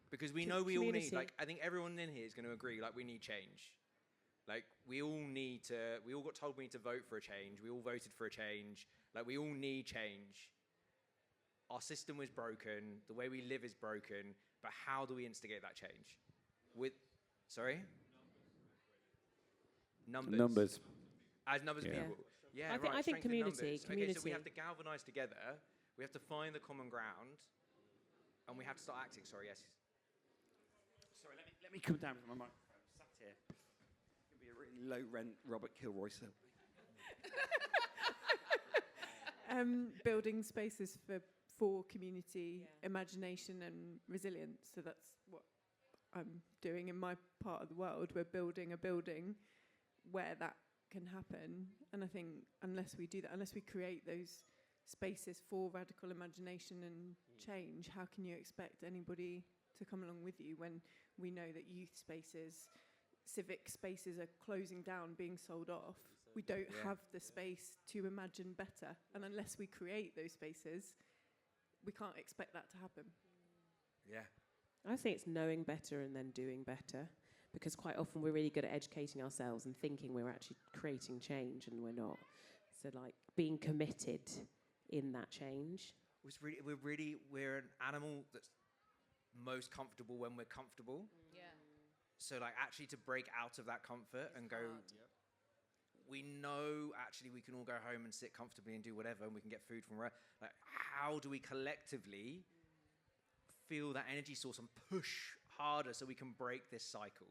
Because we know we all need, I think everyone in here is going to agree, we need change. We all got told we need to vote for a change. We all voted for a change. We all need change. Our system was broken. The way we live is broken. But how do we instigate that change? Sorry? Numbers. As numbers of people. Yeah, I think community. Okay, so we have to galvanize together. We have to find the common ground. And we have to start acting. Sorry, yes. Sorry, let me come down from my microphone. Sat here. It's going to be a really low-rent Robert Kilroy film. Building spaces for community, imagination and resilience. So that's what I'm doing in my part of the world. We're building a building where that can happen. And I think unless we do that, unless we create those spaces for radical imagination and change, how can you expect anybody to come along with you when we know that youth spaces, civic spaces are closing down, being sold off? We don't have the space to imagine better. And unless we create those spaces, we can't expect that to happen. Yeah. I think it's knowing better and then doing better, because quite often we're really good at educating ourselves and thinking we're actually creating change, and we're not. So being committed in that change. We're an animal that's most comfortable when we're comfortable. Yeah. So like actually to break out of that comfort and go, we know actually we can all go home and sit comfortably and do whatever, and we can get food from where. Like, how do we collectively feel that energy source and push harder so we can break this cycle?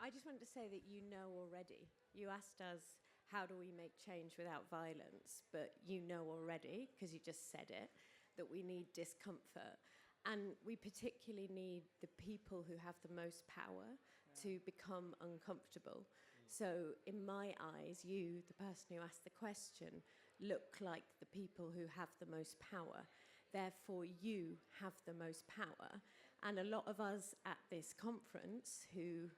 I just wanted to say that you know already. You asked us, how do we make change without violence? But you know already, because you just said it, that we need discomfort. And we particularly need the people who have the most power to become uncomfortable. So in my eyes, you, the person who asked the question, look like the people who have the most power. Therefore, you have the most power. And a lot of us at this conference who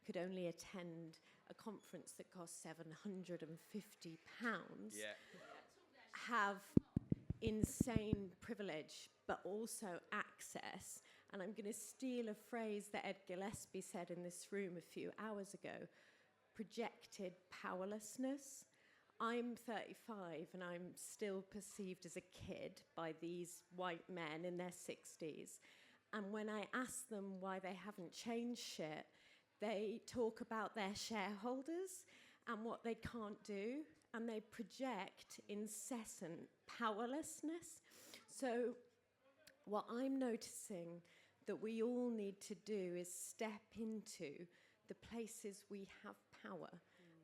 could only attend a conference that costs £750 have insane privilege, but also access. And I'm going to steal a phrase that Ed Gillespie said in this room a few hours ago, projected powerlessness. I'm 35 and I'm still perceived as a kid by these white men in their 60s. And when I ask them why they haven't changed shit, they talk about their shareholders and what they can't do, and they project incessant powerlessness. So what I'm noticing that we all need to do is step into the places we have power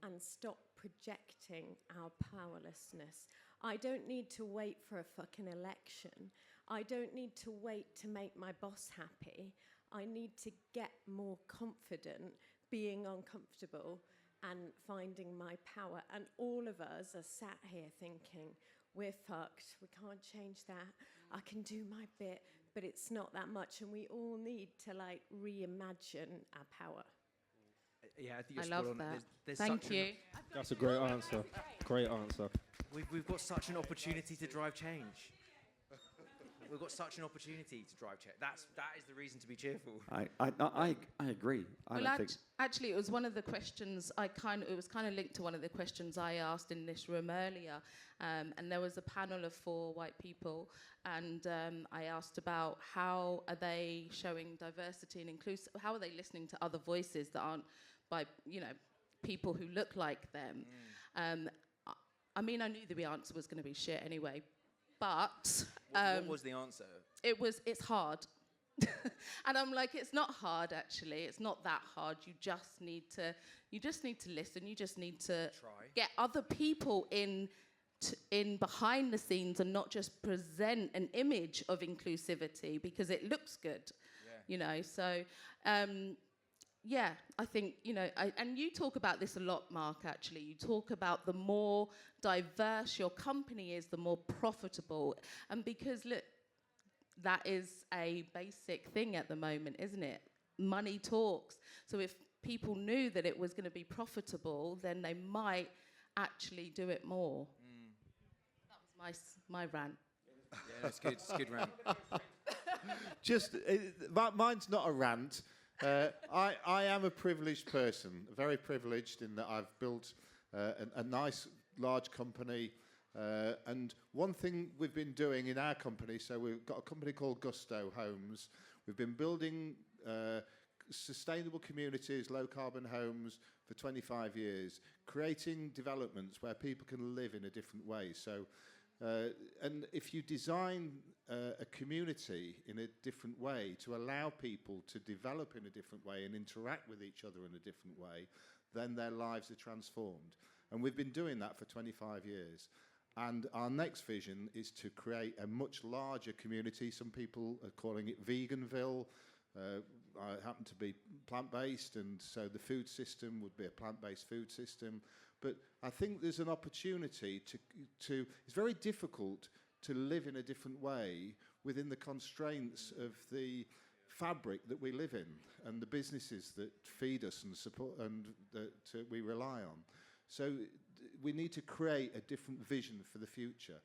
and stop projecting our powerlessness. I don't need to wait for a fucking election. I don't need to wait to make my boss happy. I need to get more confident being uncomfortable and finding my power. And all of us are sat here thinking, we're fucked, we can't change that, I can do my bit, but it's not that much, and we all need to like reimagine our power. Yeah, I think you're I spot love on. that. There's Thank such you. That's a great answer. Great answer. We've got such an opportunity to drive change. We've got such an opportunity to drive change. That is the reason to be cheerful. I agree. Actually, it was one of the questions it was kind of linked to one of the questions I asked in this room earlier. And there was a panel of 4 white people, and I asked about how are they showing diversity and inclusive, how are they listening to other voices that aren't by, people who look like them. I mean, I knew the answer was going to be shit anyway, but... What was the answer? It's hard. And I'm like, it's not hard, actually. It's not that hard. You just need to listen. You just need to get other people in behind the scenes and not just present an image of inclusivity because it looks good, So, I think, and you talk about this a lot, Mark, actually. You talk about the more diverse your company is, the more profitable. And because, look, that is a basic thing at the moment, isn't it? Money talks. So if people knew that it was going to be profitable, then they might actually do it more. That was my rant. Yeah, that's good. It's a good rant. Mine's not a rant. I am a privileged person, very privileged in that I've built a nice, large company. And one thing we've been doing in our company, so we've got a company called Gusto Homes. We've been building sustainable communities, low-carbon homes for 25 years, creating developments where people can live in a different way. So, and if you design a community in a different way to allow people to develop in a different way and interact with each other in a different way, then their lives are transformed. And we've been doing that for 25 years. And our next vision is to create a much larger community. Some people are calling it Veganville. I happen to be plant-based, and so the food system would be a plant-based food system. But I think there's an opportunity to it's very difficult to live in a different way within the constraints of the fabric that we live in and the businesses that feed us and support and that we rely on. So we need to create a different vision for the future.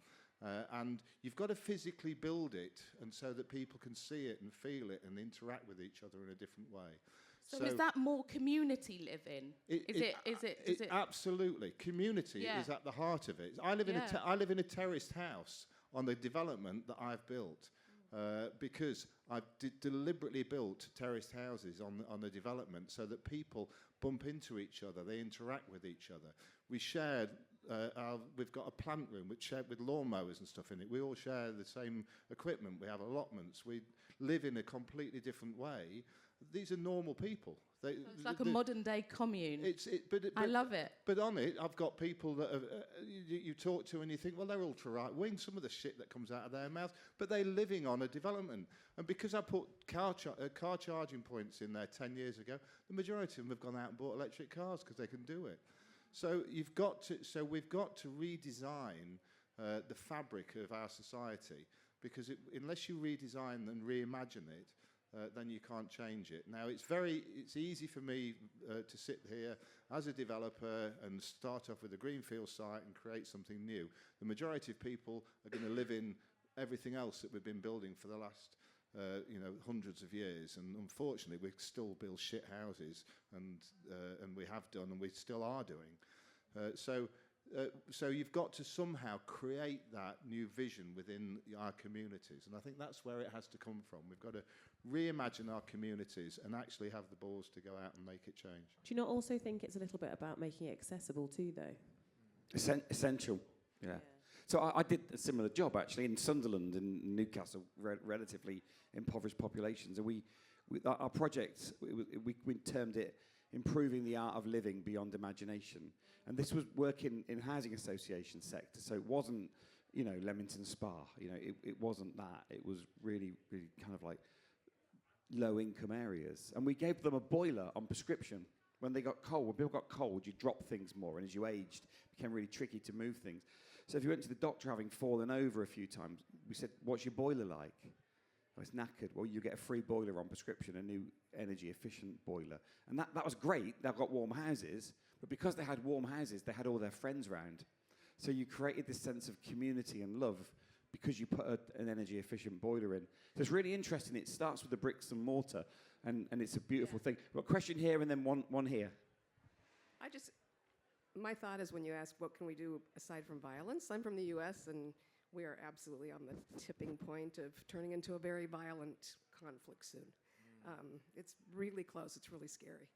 And you've got to physically build it, and so that people can see it and feel it and interact with each other in a different way. So is that more community living? Is it absolutely. Community is at the heart of it. I live in a terraced house on the development that I've built. Because I've deliberately built terraced houses on the development so that people bump into each other, they interact with each other. We shared, we've got a plant room which shared with lawnmowers and stuff in it. We all share the same equipment. We have allotments. We live in a completely different way. These are normal people. It's like a modern day commune. But I love it. But on it, I've got people that you talk to and you think, well, they're ultra right wing, some of the shit that comes out of their mouth, but they're living on a development. And because I put car charging points in there 10 years ago, the majority of them have gone out and bought electric cars because they can do it. So we've got to redesign the fabric of our society, because unless you redesign and reimagine it, then you can't change it. Now, it's easy for me to sit here as a developer and start off with a greenfield site and create something new. The majority of people are going to live in everything else that we've been building for the last hundreds of years, and unfortunately we still build shit houses, and we have done, and we still are doing. So you've got to somehow create that new vision within our communities, and I think that's where it has to come from. We've got to reimagine our communities and actually have the balls to go out and make it change. Do you not also think it's a little bit about making it accessible too, though? Essential, yeah. So I did a similar job, actually, in Sunderland, in Newcastle, relatively impoverished populations. And our project, we termed it Improving the Art of Living Beyond Imagination. And this was working in housing association sector. So it wasn't, Leamington Spa. It wasn't that. It was really, really kind of like low-income areas. And we gave them a boiler on prescription. When people got cold, you dropped things more. And as you aged, it became really tricky to move things. So if you went to the doctor having fallen over a few times, we said, what's your boiler like? Oh, it's knackered. Well, you get a free boiler on prescription, a new energy-efficient boiler. And that was great. They've got warm houses. But because they had warm houses, they had all their friends round. So you created this sense of community and love because you put an energy-efficient boiler in. So it's really interesting. It starts with the bricks and mortar, and it's a beautiful thing. We've got a question here and then one here. My thought is, when you ask what can we do aside from violence, I'm from the US, and we are absolutely on the tipping point of turning into a very violent conflict soon. It's really close. It's really scary.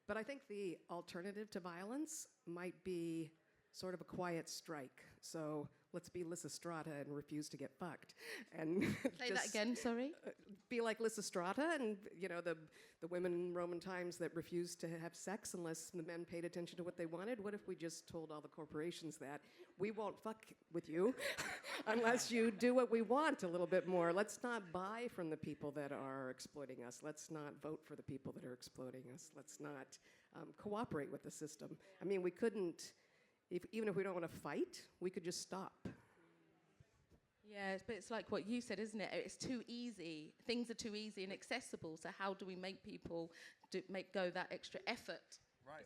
But I think the alternative to violence might be sort of a quiet strike. So let's be Lysistrata and refuse to get fucked. And say that again, sorry? Be like Lysistrata and, the women in Roman times that refused to have sex unless the men paid attention to what they wanted. What if we just told all the corporations that we won't fuck with you unless you do what we want a little bit more? Let's not buy from the people that are exploiting us. Let's not vote for the people that are exploiting us. Let's not cooperate with the system. I mean, we couldn't, even if we don't want to fight, we could just stop. Yeah, but it's like what you said, isn't it? It's too easy. Things are too easy and accessible. So how do we make people go that extra effort? Right.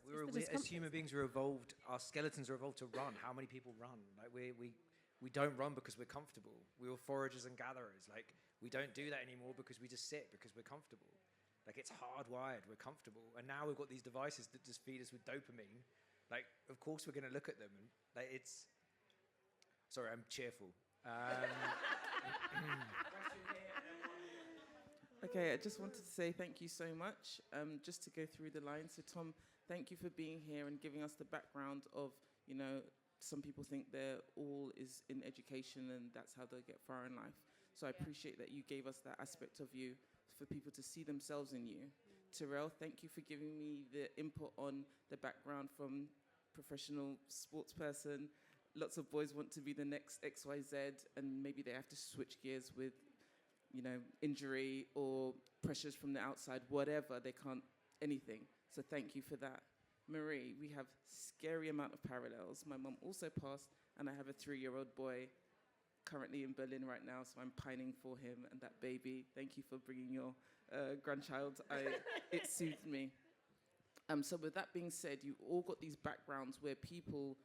As human beings, we're evolved. Our skeletons are evolved to run. How many people run? Like we don't run because we're comfortable. We were foragers and gatherers. Like, we don't do that anymore because we just sit because we're comfortable. Like, it's hardwired. We're comfortable. And now we've got these devices that just feed us with dopamine. Like, of course we're going to look at them. And like, it's... Sorry, I'm cheerful. Okay, I just wanted to say thank you so much. Just to go through the lines. So, Tom, thank you for being here and giving us the background of, some people think they're all is in education and that's how they'll get far in life. So I appreciate that you gave us that aspect of you for people to see themselves in you. Terrell, thank you for giving me the input on the background from professional sports person. Lots of boys want to be the next XYZ, and maybe they have to switch gears with, injury or pressures from the outside, whatever. They can't, anything. So thank you for that. Marie, we have scary amount of parallels. My mum also passed, and I have a 3-year-old boy currently in Berlin right now, so I'm pining for him and that baby. Thank you for bringing your grandchild. It soothed me. So with that being said, you all got these backgrounds where people...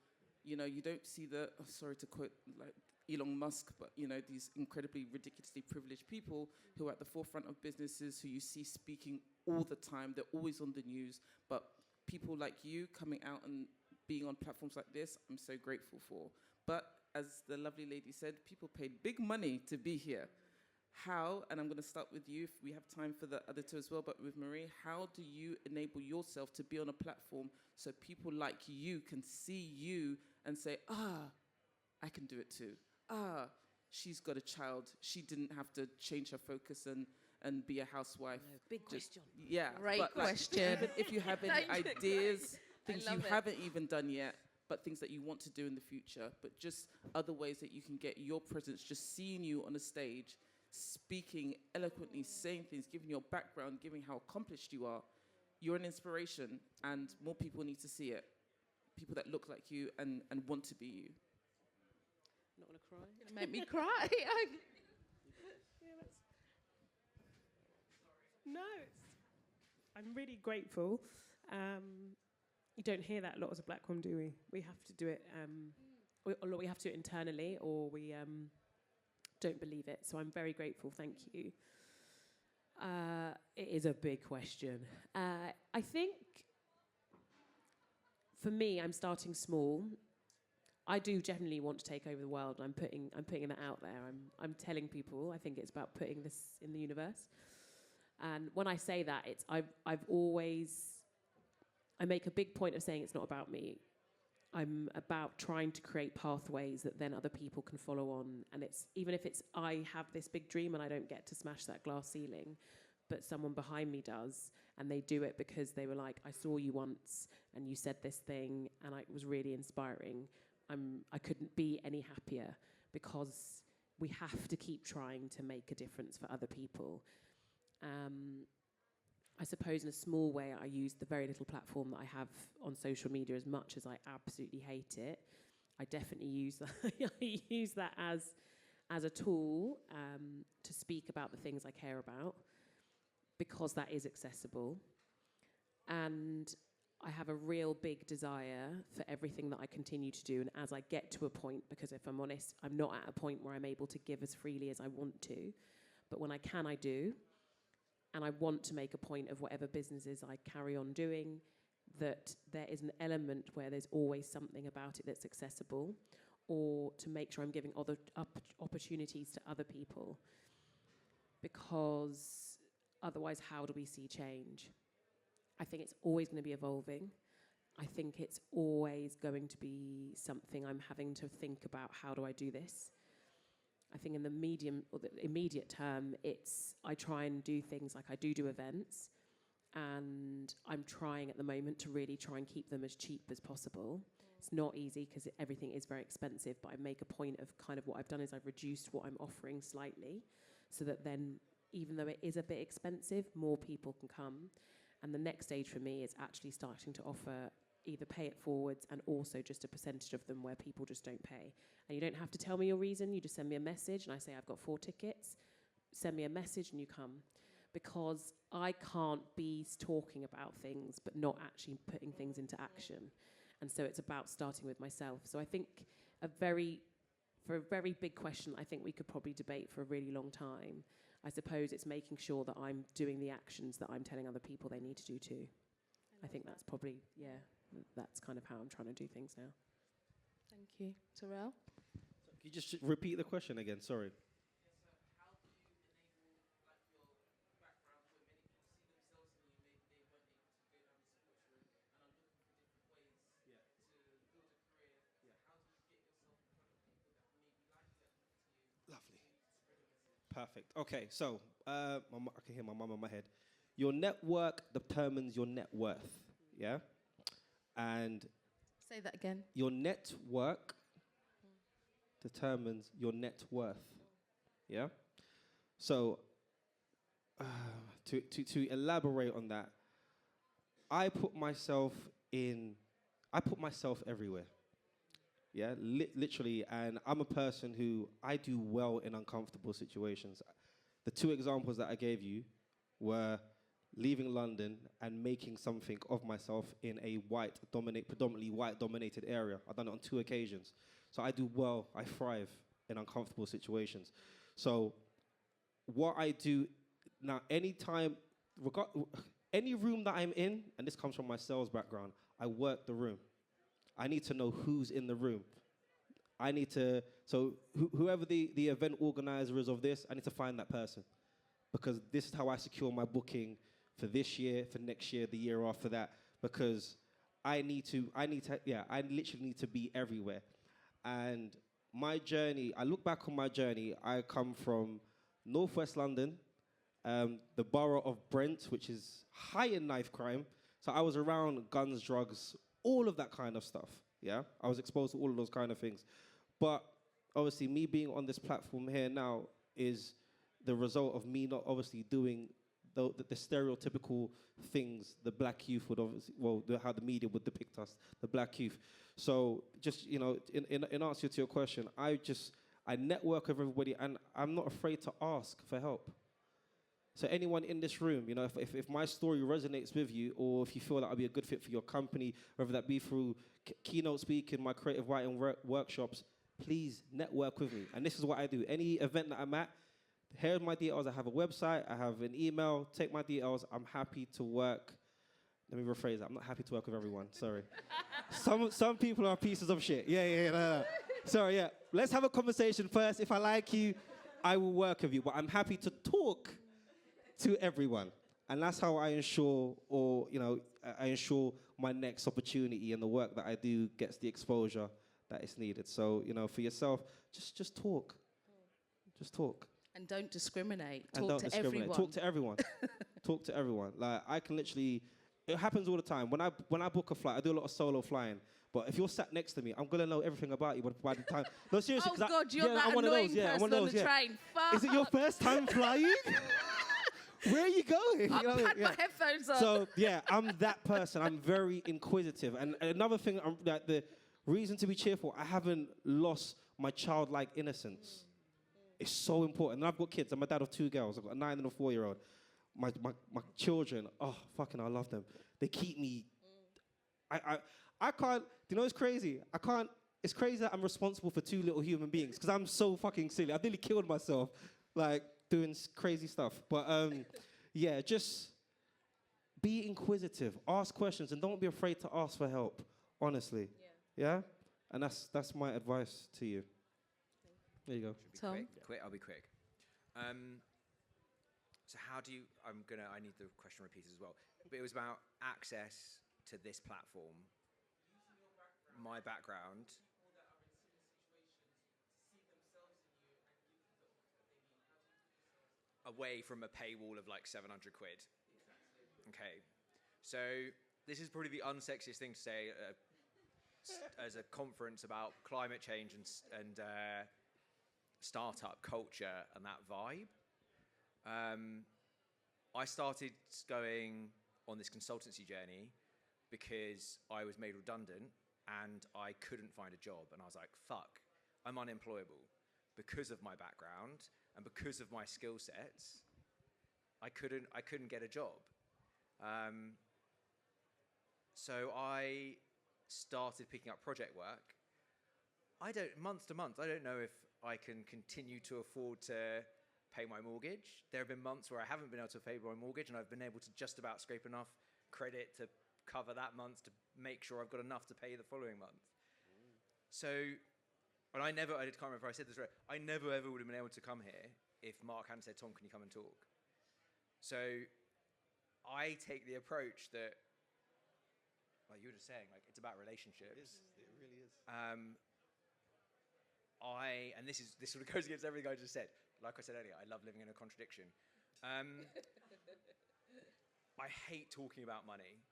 you don't see sorry to quote like Elon Musk, but, these incredibly ridiculously privileged people who are at the forefront of businesses, who you see speaking all the time. They're always on the news. But people like you coming out and being on platforms like this, I'm so grateful for. But as the lovely lady said, people paid big money to be here. How, and I'm going to start with you if we have time for the other two as well, but with Marie, how do you enable yourself to be on a platform so people like you can see you and say, I can do it too. She's got a child. She didn't have to change her focus and be a housewife. No, big question. Yeah. Great but, like, question. if you have any Thank you. ideas, things love you it. haven't even done yet, but things that you want to do in the future, but just other ways that you can get your presence, just seeing you on a stage, speaking eloquently, saying things, giving your background, giving how accomplished you are, you're an inspiration, and more people need to see it. People that look like you and want to be you. Not gonna cry. Gonna make me cry. No, I'm really grateful. You don't hear that a lot as a black woman, do we? We have to do it. We have to do it internally, or we don't believe it. So I'm very grateful. Thank you. It is a big question. I think for me, I'm starting small. I do generally want to take over the world. I'm putting that out there. I'm telling people. I think it's about putting this in the universe. And when I say that, I make a big point of saying it's not about me. I'm about trying to create pathways that then other people can follow on. And it's even if it's I have this big dream and I don't get to smash that glass ceiling, but someone behind me does, and they do it because they were like, I saw you once and you said this thing and it was really inspiring. I couldn't be any happier, because we have to keep trying to make a difference for other people. I suppose in a small way, I use the very little platform that I have on social media, as much as I absolutely hate it. I definitely use that. I use that as a tool to speak about the things I care about, because that is accessible. And I have a real big desire for everything that I continue to do. And as I get to a point, because if I'm honest, I'm not at a point where I'm able to give as freely as I want to. But when I can, I do. And I want to make a point of whatever businesses I carry on doing, that there is an element where there's always something about it that's accessible, or to make sure I'm giving other opportunities to other people. Because otherwise, how do we see change? I think it's always going to be evolving. I think it's always going to be something I'm having to think about, how do I do this? I think in the medium or the immediate term, I try and do things like I do events, and I'm trying at the moment to really try and keep them as cheap as possible. It's not easy because everything is very expensive, but I make a point of kind of what I've done is I've reduced what I'm offering slightly, so that then, even though it is a bit expensive, more people can come. And the next stage for me is actually starting to offer either pay it forwards and also just a percentage of them where people just don't pay. And you don't have to tell me your reason, you just send me a message and I say, I've got 4 tickets, send me a message and you come. Because I can't be talking about things but not actually putting things into action. And so it's about starting with myself. So I think for a very big question, I think we could probably debate for a really long time. I suppose it's making sure that I'm doing the actions that I'm telling other people they need to do too. I think that's probably, that's kind of how I'm trying to do things now. Thank you. Terrell? Can you just repeat the question again? Sorry. Lovely. Perfect. Okay, so I can hear my mum in my head. Your network determines your net worth, yeah? And Say that again. your network determines your net worth, yeah? So to elaborate on that, I put myself everywhere. Yeah, literally, and I'm a person who I do well in uncomfortable situations. The 2 examples that I gave you were leaving London and making something of myself in a predominantly white-dominated area. I've done it on 2 occasions. So I do well, I thrive in uncomfortable situations. So what I do now, any room that I'm in, and this comes from my sales background, I work the room. I need to know who's in the room. I need to, so whoever the event organizer is of this, I need to find that person. Because this is how I secure my booking for this year, for next year, the year after that. Because I literally need to be everywhere. And my journey, I look back on my journey, I come from Northwest London, the borough of Brent, which is high in knife crime. So I was around guns, drugs, all of that kind of stuff, yeah? I was exposed to all of those kind of things. But obviously, me being on this platform here now is the result of me not obviously doing the stereotypical things the black youth would obviously, how the media would depict us, the black youth. So just, you know, in answer to your question, I network with everybody, and I'm not afraid to ask for help. So anyone in this room, you know, if my story resonates with you, or if you feel that I'll be a good fit for your company, whether that be through keynote speaking, my creative writing workshops, please network with me. And this is what I do. Any event that I'm at, here's my details. I have a website. I have an email. Take my details. I'm happy to work. Let me rephrase that. I'm not happy to work with everyone. Sorry. Some people are pieces of shit. No. Sorry, yeah. Let's have a conversation first. If I like you, I will work with you. But I'm happy to talk to everyone. And that's how I ensure, I ensure my next opportunity and the work that I do gets the exposure that is needed. So, you know, for yourself, just talk. Just talk. And don't discriminate. And Talk to everyone. Talk to everyone. Talk to everyone. Like, I can literally, it happens all the time. When I book a flight, I do a lot of solo flying. But if you're sat next to me, I'm gonna know everything about you by the time. No, seriously. Oh God, you're that I'm one annoying of those, person on the train. Fuck. Is it your first time flying? Where are you going? I've had my headphones on. So yeah, I'm that person. I'm very inquisitive. And another thing, that the reason to be cheerful, I haven't lost my childlike innocence. It's so important. And I've got kids. I'm a dad of 2 girls. I've got a 9 and a 4-year-old. My children, oh, fucking I love them. They keep me, I can't, do you know what's crazy? It's crazy that I'm responsible for 2 little human beings because I'm so fucking silly. I nearly killed myself, like, doing crazy stuff. But, yeah, just be inquisitive. Ask questions and don't be afraid to ask for help, honestly. Yeah? And that's my advice to you. There you go. Tom? I'll be quick. So how do you, I need the question repeated as well. But it was about access to this platform. My background. Away from a paywall of like 700 quid. Okay. So this is probably the unsexiest thing to say as a conference about climate change and startup culture and that vibe. I started going on this consultancy journey because I was made redundant and I couldn't find a job. And I was like, fuck, I'm unemployable. Because of my background and because of my skill sets, I couldn't get a job. So I started picking up project work. Month to month, I don't know if I can continue to afford to pay my mortgage. There have been months where I haven't been able to pay my mortgage and I've been able to just about scrape enough credit to cover that month to make sure I've got enough to pay the following month. So, and I can't remember if I said this right, I never ever would have been able to come here if Mark hadn't said, Tom, can you come and talk? So I take the approach that, like you were just saying, like it's about relationships. It really is. And this sort of goes against everything I just said. Like I said earlier, I love living in a contradiction. I hate talking about money.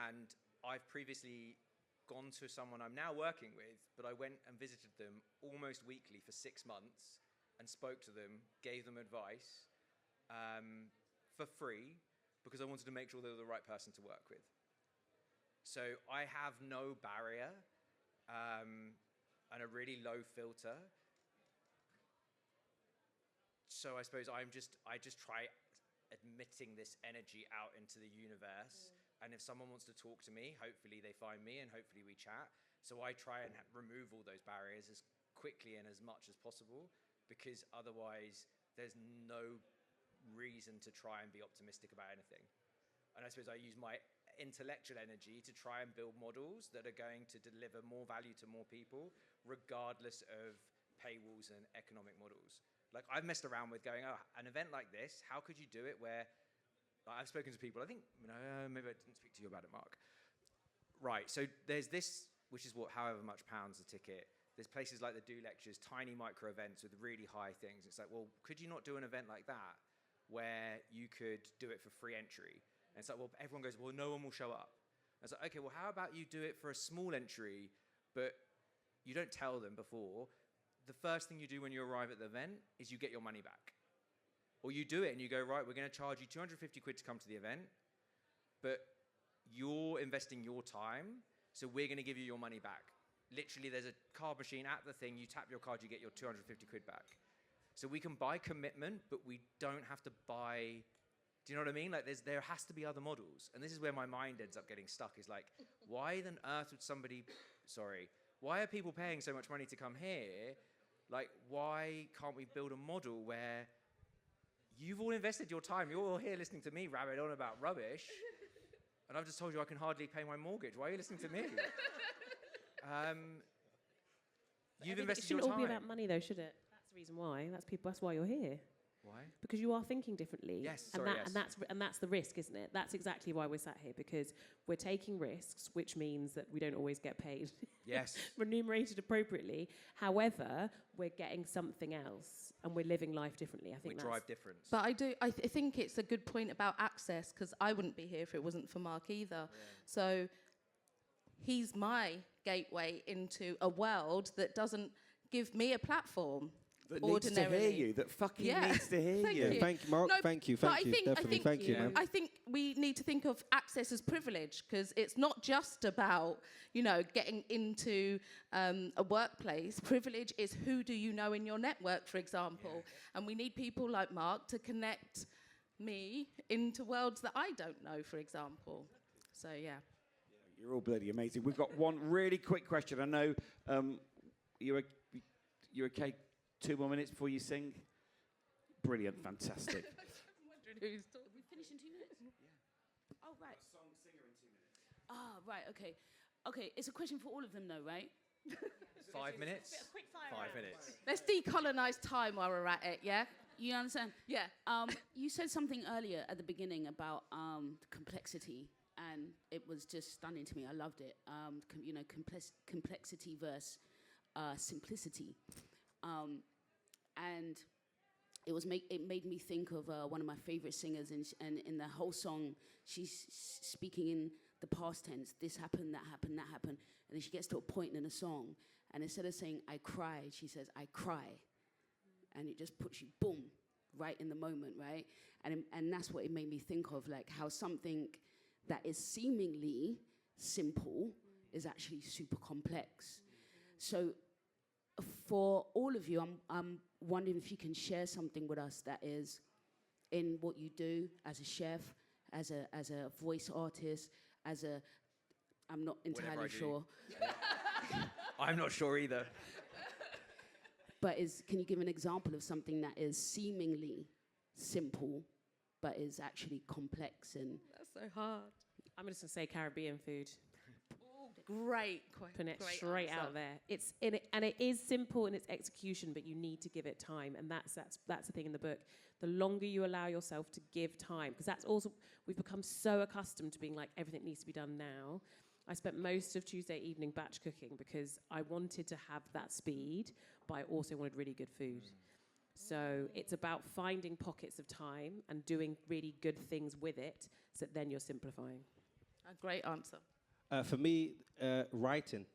And I've previously gone to someone I'm now working with, but I went and visited them almost weekly for 6 months and spoke to them, gave them advice for free because I wanted to make sure they were the right person to work with. So I have no barrier and a really low filter. So I suppose I just try admitting this energy out into the universe. And if someone wants to talk to me, hopefully they find me and hopefully we chat. So I try and remove all those barriers as quickly and as much as possible because otherwise there's no reason to try and be optimistic about anything. And I suppose I use my intellectual energy to try and build models that are going to deliver more value to more people regardless of paywalls and economic models. Like, I've messed around with going, oh, an event like this, how could you do it where, like, I've spoken to people, I think, maybe I didn't speak to you about it, Mark. Right, so there's this, which is however much pounds a ticket. There's places like the Do Lectures, tiny micro events with really high things. It's like, well, could you not do an event like that where you could do it for free entry? And it's like, well, everyone goes, well, no one will show up. And it's like, okay, well, how about you do it for a small entry, but you don't tell them before. The first thing you do when you arrive at the event is you get your money back. Or you do it and you go, right, we're going to charge you 250 quid to come to the event, but you're investing your time, so we're going to give you your money back. Literally, there's a card machine at the thing, you tap your card, you get your 250 quid back. So we can buy commitment, but we don't have to buy... Do you know what I mean? Like, there has to be other models. And this is where my mind ends up getting stuck, is like, why on earth would somebody... Why are people paying so much money to come here? Like, why can't we build a model where you've all invested your time, you're all here listening to me rabbit on about rubbish, and I've just told you I can hardly pay my mortgage. Why are you listening to me? You've invested your time. It shouldn't all be about money, though, should it? That's the reason why. That's why you're here. Why? Because you are thinking differently. Yes, and sorry, yes. And that's the risk, isn't it? That's exactly why we're sat here, because we're taking risks, which means that we don't always get paid. Yes. Remunerated appropriately. However, we're getting something else, and we're living life differently. I think we drive difference. But I think it's a good point about access, because I wouldn't be here if it wasn't for Mark either. Yeah. So he's my gateway into a world that doesn't give me a platform. That needs to hear you, that fucking needs to hear you. Thank you, Mark. No, thank you. I think, man. I think we need to think of access as privilege, because it's not just about, getting into a workplace. Privilege is who do you know in your network, for example. Yeah. And we need people like Mark to connect me into worlds that I don't know, for example. So, yeah. You're all bloody amazing. We've got one really quick question. I know you're okay. 2 more minutes before you sing. Brilliant, fantastic. We finish in 2 minutes? Yeah. Oh, right. Song singer in 2 minutes. Ah, right, okay. Okay, it's a question for all of them, though, right? 5 minutes? A quick fire 5 round. minutes. Let's decolonise time while we're at it, yeah? You understand? Yeah. You said something earlier at the beginning about complexity, and it was just stunning to me. I loved it. Complexity versus simplicity. And it made me think of one of my favorite singers, and in the whole song, she's speaking in the past tense. This happened, that happened, that happened. And then she gets to a point in the song, and instead of saying, I cried, she says, I cry. And it just puts you, boom, right in the moment, right? And that's what it made me think of, like how something that is seemingly simple is actually super complex. So for all of you, I'm wondering if you can share something with us that is in what you do as a chef, as a voice artist, I'm not entirely sure. I'm not sure either. But can you give an example of something that is seemingly simple, but is actually complex? And that's so hard. I'm just going to say Caribbean food. Great question. Putting it straight out there. It's in it, and it is simple in its execution, but you need to give it time, and that's the thing in the book. The longer you allow yourself to give time, because that's also, we've become so accustomed to being like everything needs to be done now. I spent most of Tuesday evening batch cooking because I wanted to have that speed, but I also wanted really good food. So it's about finding pockets of time and doing really good things with it, so that then you're simplifying. A great answer. For me, writing,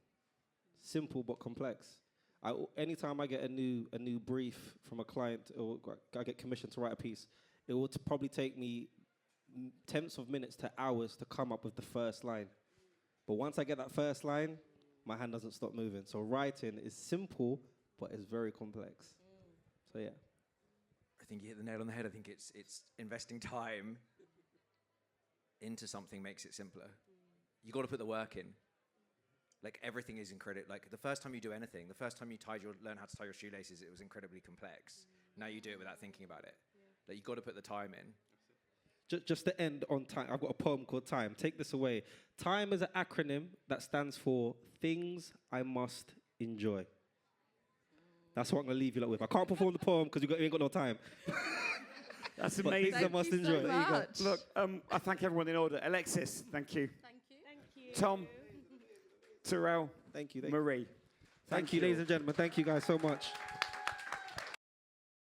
simple but complex. Anytime I get a new brief from a client, or I get commissioned to write a piece, it will probably take me tenths of minutes to hours to come up with the first line. But once I get that first line, my hand doesn't stop moving. So writing is simple, but it's very complex. So yeah. I think you hit the nail on the head. I think it's investing time into something makes it simpler. You got to put the work in. Like everything is incredible. Like the first time you do anything, the first time you learn how to tie your shoelaces, it was incredibly complex. Now you do it without thinking about it. Like you got to put the time in. Just to end on time, I've got a poem called Time. Take this away. Time is an acronym that stands for things I must enjoy. That's what I'm going to leave you lot with. I can't perform the poem because we ain't got no time. That's But amazing. things I must enjoy. There you go. Look, I thank everyone in order. Alexis, thank you. Thank you. Tom, Terrell, Thank you. Marie. Thank you, ladies and gentlemen. Thank you guys so much.